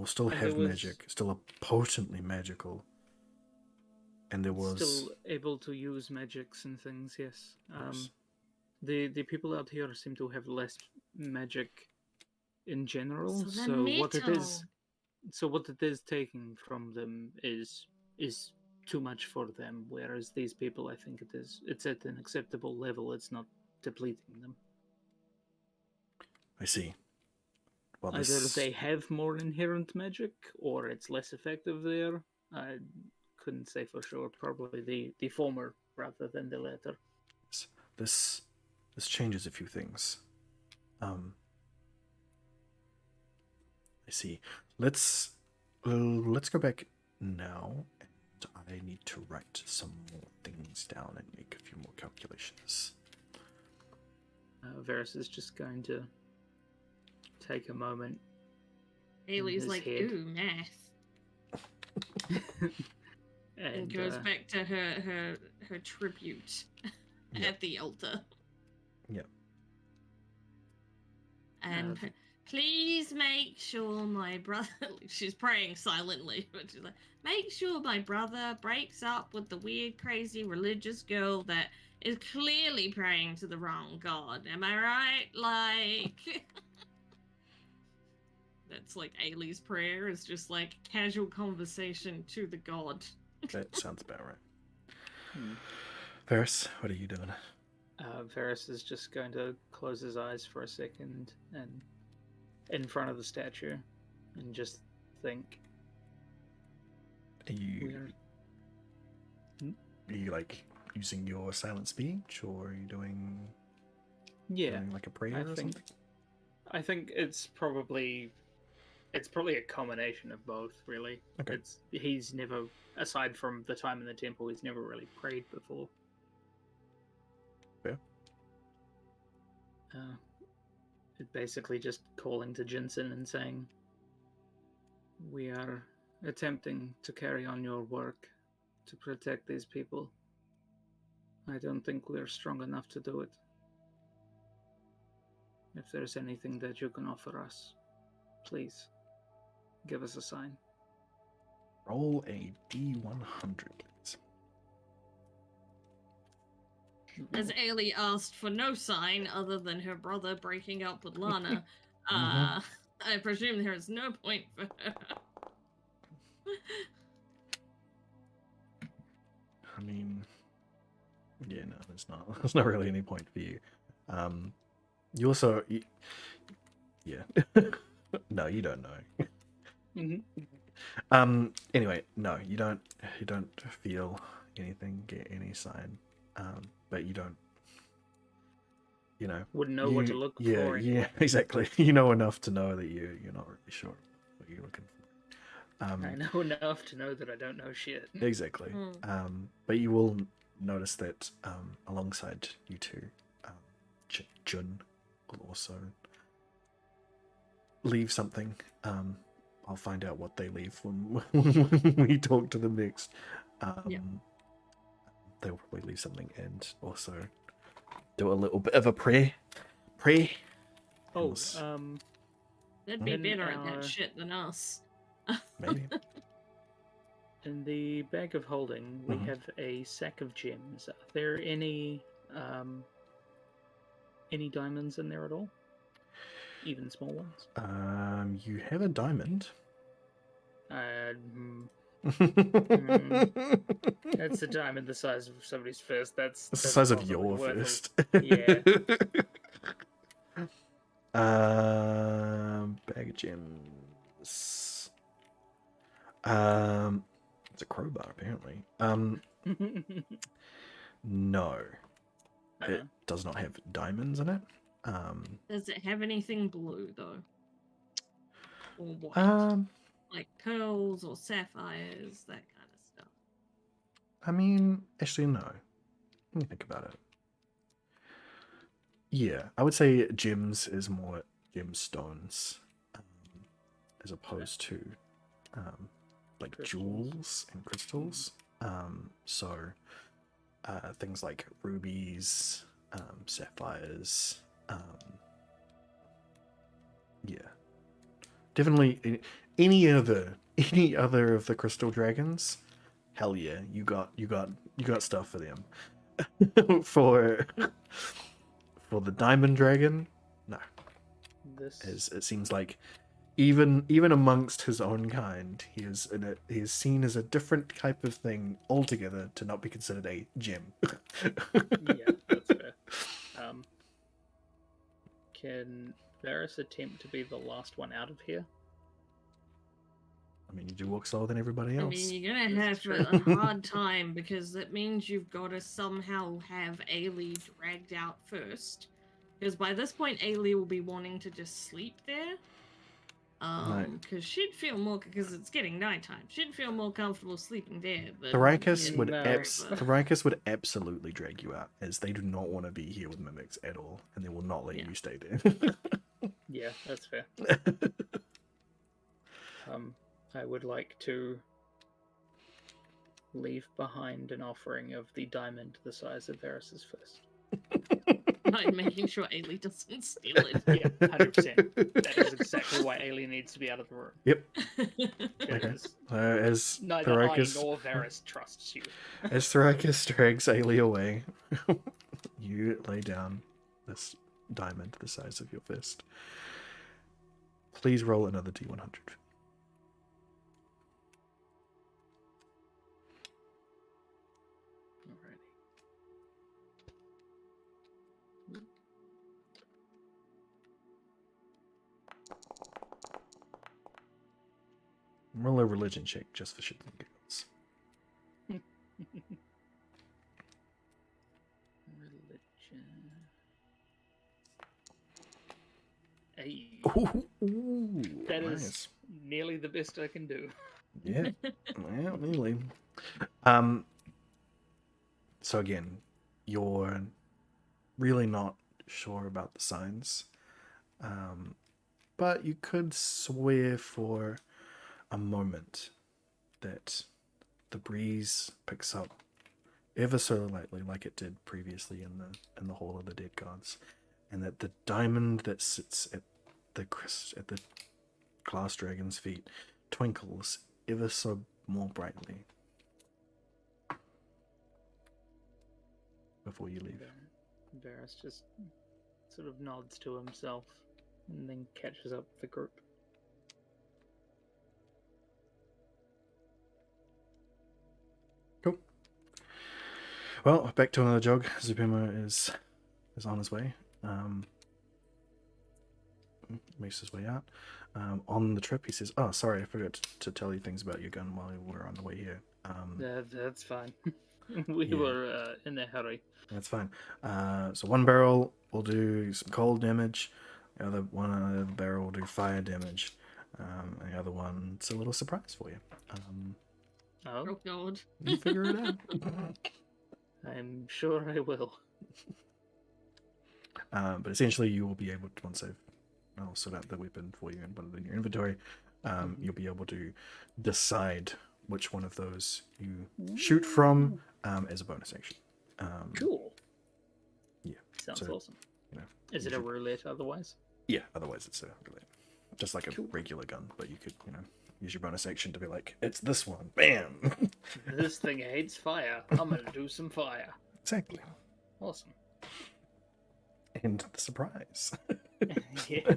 still And have there was- magic, still are potently magical. And there was Still able to use magics and things, yes. Yes. The people out here seem to have less magic in general. So the So what it is, metal. what it is taking from them is too much for them. Whereas these people, I think it's at an acceptable level. It's not depleting them. I see. Well, Either they have more inherent magic, or it's less effective there. I couldn't say for sure. Probably the former rather than the latter. this changes a few things. I see. Let's go back now, and I need to write some more things down and make a few more calculations. Varys is just going to take a moment. Haley's his like, head. ooh, math. And goes back to her tribute Yeah. at the altar. Yeah. And please make sure my brother. She's praying silently, but she's like, make sure my brother breaks up with the weird, crazy religious girl that is clearly praying to the wrong god. Am I right? Like. That's like Ailey's prayer is just like casual conversation to the god. That sounds about right. Hmm. Ferris, what are you doing? Varys is just going to close his eyes for a second and in front of the statue and just think. Are you Hmm? are you like using your silent speech, or are you doing like a prayer or something? I think it's probably a combination of both, really. Okay. He's never, aside from the time in the temple, he's never really prayed before. Yeah. It basically just calling to Jensen and saying, "We are attempting to carry on your work to protect these people. I don't think we're strong enough to do it. If there's anything that you can offer us, please give us a sign." Roll a D100, please. As Ailey asked for no sign other than her brother breaking up with Lana, Mhm. I presume there is no point for her. I mean, yeah, no, there's not. There's not really any point for you. You also, yeah. No, you don't know. Anyway, no, you don't feel anything, get any sign. But you don't, Wouldn't know what to look for. Yeah, Anyway. exactly. You know enough to know that you're not really sure what you're looking for. I know enough to know that I don't know shit. Exactly. But you will notice that alongside you two, Jun will also leave something. I'll find out what they leave when we talk to them next. They'll probably leave something and also do a little bit of a prayer. Oh, They'd be in better at our- that shit than us. Maybe. in the bag of holding, we Mhm. have a sack of gems. Are there any diamonds in there at all? Even small ones? You have a diamond. That's a diamond the size of somebody's fist. That's It's the that's size of probably your worth fist. Yeah. Bag of gems. It's a crowbar apparently. No, it does not have diamonds in it. Does it have anything blue though? Or white? Like pearls or sapphires, that kind of stuff. I mean, actually, no. Let me think about it. Yeah, I would say gems is more gemstones, as opposed to like Crystals. jewels and crystals. So things like rubies, sapphires. Yeah, definitely any other of the crystal dragons. Hell yeah, you got stuff for them. for the diamond dragon, no. It seems like even amongst his own kind, he is seen as a different type of thing altogether to not be considered a gem. Yeah, that's fair. Can Varys attempt to be the last one out of here? I mean, you do walk slower than everybody else. I mean, you're gonna That's have a hard time because that means you've got to somehow have Ailey dragged out first. Because by this point, Ailey will be wanting to just sleep there. Because she'd feel more, because it's getting nighttime. She'd feel more comfortable sleeping there. Than Thoricus in would there, but- Thoricus would absolutely drag you out, as they do not want to be here with mimics at all, and they will not let you stay there. Yeah, that's fair. I would like to leave behind an offering of the diamond the size of Varys's fist. I'm making sure Ailey doesn't steal it. Yeah, 100%. That is exactly why Ailey needs to be out of the room. Yep. Okay. Because So as neither I Thoricus, nor Varys trusts you. as Thoricus drags Ailey away, you lay down this diamond the size of your fist. Please roll another D100. Alrighty. Roll a religion check just for shits and giggles. Religion. Hey, Ooh, that is nice. nearly the best I can do. Yeah, well, nearly. So again, you're really not sure about the signs, but you could swear for a moment that the breeze picks up ever so lightly, like it did previously in the Hall of the Dead Gods, and that the diamond that sits at the glass dragon's feet twinkles ever so more brightly before you leave. Varys just sort of nods to himself and then catches up with the group. Cool. Well, back to another jog. Zupima is on his way. Makes his way out. On the trip, he says, "Oh, sorry, I forgot to tell you things about your gun while we were on the way here." That's fine. We Yeah. were in a hurry. That's fine. So one barrel will do some cold damage. The other barrel will do fire damage. The other one's a little surprise for you. Oh, Oh god. You figure it out. I'm sure I will. But essentially, you will be able to, once I'll sort out the weapon for you and put it in your inventory, you'll be able to decide which one of those you shoot from as a bonus action. Cool. Yeah. Sounds So, awesome. you know, Is it a usually- roulette otherwise? Yeah, otherwise it's really just like a Cool. regular gun, but you could, use your bonus action to be like, it's this one. Bam! This thing hates fire. I'm gonna do some fire. Exactly. Awesome. And the surprise. Yeah.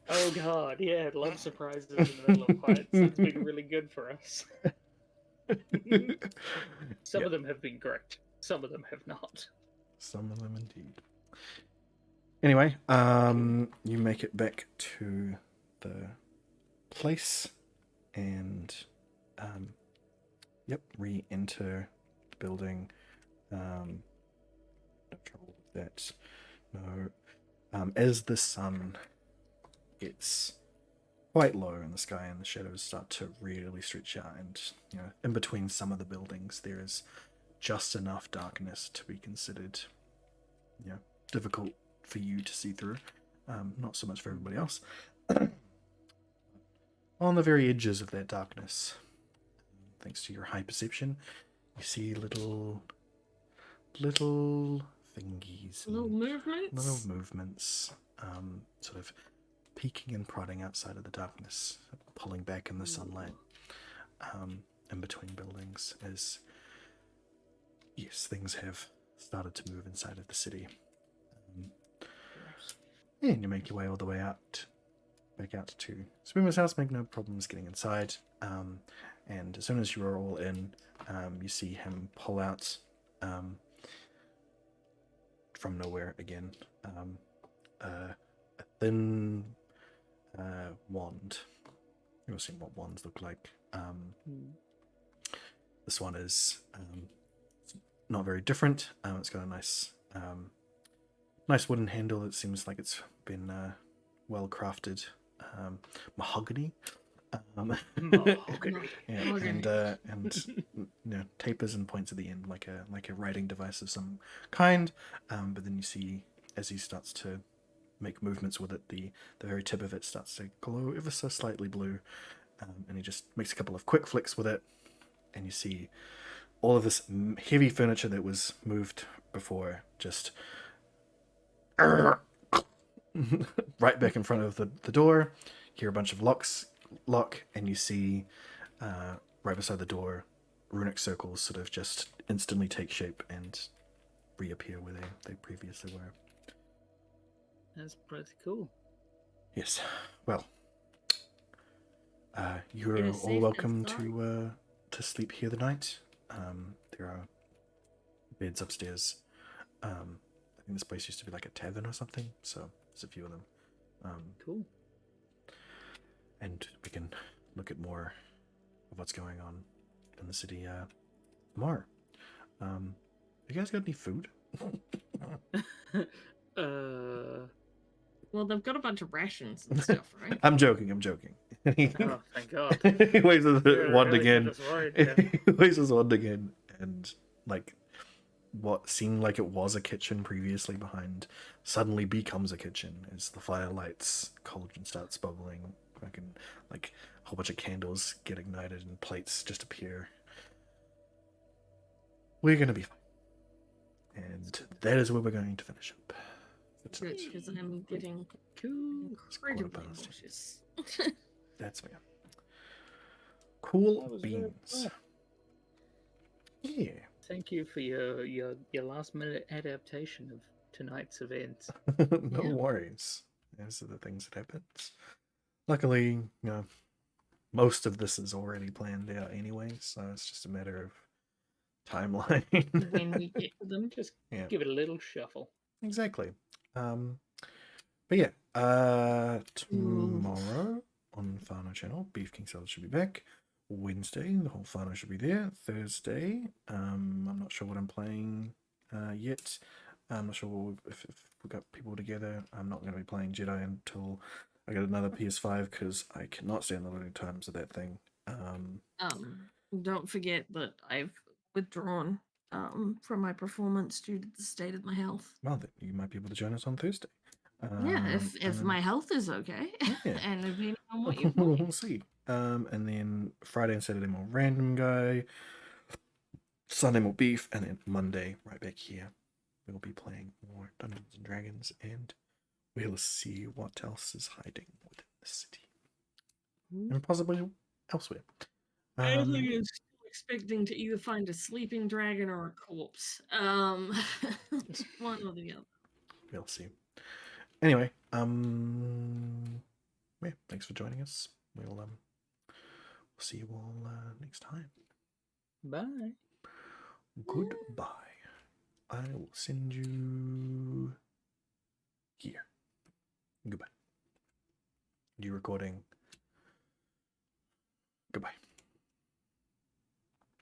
Oh god, yeah, love surprises in the middle of fights. It's been really good for us. Some of them have been great. Some of them have not. Some of them indeed. Anyway, you make it back to the place and re-enter the building. No trouble with that. No. As the sun gets quite low in the sky and the shadows start to really stretch out, and in between some of the buildings there is just enough darkness to be considered difficult for you to see through, not so much for everybody else. On the very edges of that darkness, thanks to your high perception, you see little thingies, Little movements, sort of peeking and prodding outside of the darkness, pulling back in the sunlight, in between buildings, as yes, things have started to move inside of the city. And you make your way all the way back out to Swimmer's house, make no problems getting inside. And as soon as you are all in, you see him pull out, from nowhere again, a thin wand. You've seen what wands look like. This one is not very different. It's got a nice wooden handle that seems like it's been well crafted, mahogany. Mahogany. Yeah, Mahogany. and tapers and points at the end like a writing device of some kind. But then you see, as he starts to make movements with it, the very tip of it starts to glow ever so slightly blue, and he just makes a couple of quick flicks with it, and you see all of this heavy furniture that was moved before just right back in front of the door. Hear a bunch of lock, and you see right beside the door, runic circles sort of just instantly take shape and reappear where they previously were. That's pretty cool. Yes. Well, you're It all is safe welcome inside. to sleep here the night. There are beds upstairs. I think this place used to be like a tavern or something, so there's a few of them. Cool. And we can look at more of what's going on in the city tomorrow. You guys got any food? Well, they've got a bunch of rations and stuff, right? I'm joking. Oh, thank God. He waves his You're wand really again. got us worried there. He waves his wand again, and like what seemed like it was a kitchen previously behind suddenly becomes a kitchen as the fire lights, cauldron starts bubbling, fucking like a whole bunch of candles get ignited and plates just appear. We're gonna be fine. And that is where we're going to finish up. Good, because I'm getting Cool. incredibly past. nauseous. That's fair. Cool That was very beans. cool. Yeah. Thank you for your last minute adaptation of tonight's event. No Yeah. worries. Those are the things that happens. Luckily, most of this is already planned out anyway, so it's just a matter of timeline. When we get to them. Just Yeah. give it a little shuffle. Exactly. But yeah, tomorrow on Fano channel, Beef King Salad should be back. Wednesday, the whole Fano should be there. Thursday, I'm not sure what I'm playing yet. I'm not sure if we got people together. I'm not going to be playing Jedi until I get another PS5 because I cannot stand the loading times of that thing. Don't forget that I've withdrawn from my performance due to the state of my health. Well, then you might be able to join us on Thursday. Yeah, if my health is okay, Yeah. and depending on what you want. We'll see. And then Friday and Saturday more random guy. Sunday more beef, and then Monday right back here. We'll be playing more Dungeons and Dragons, and we'll see what else is hiding within the city and possibly elsewhere. I'm still expecting to either find a sleeping dragon or a corpse. One or the other. We'll see. Anyway, yeah, thanks for joining us. We'll see you all next time. Bye. Goodbye. I will send you here. Goodbye. You recording? Goodbye.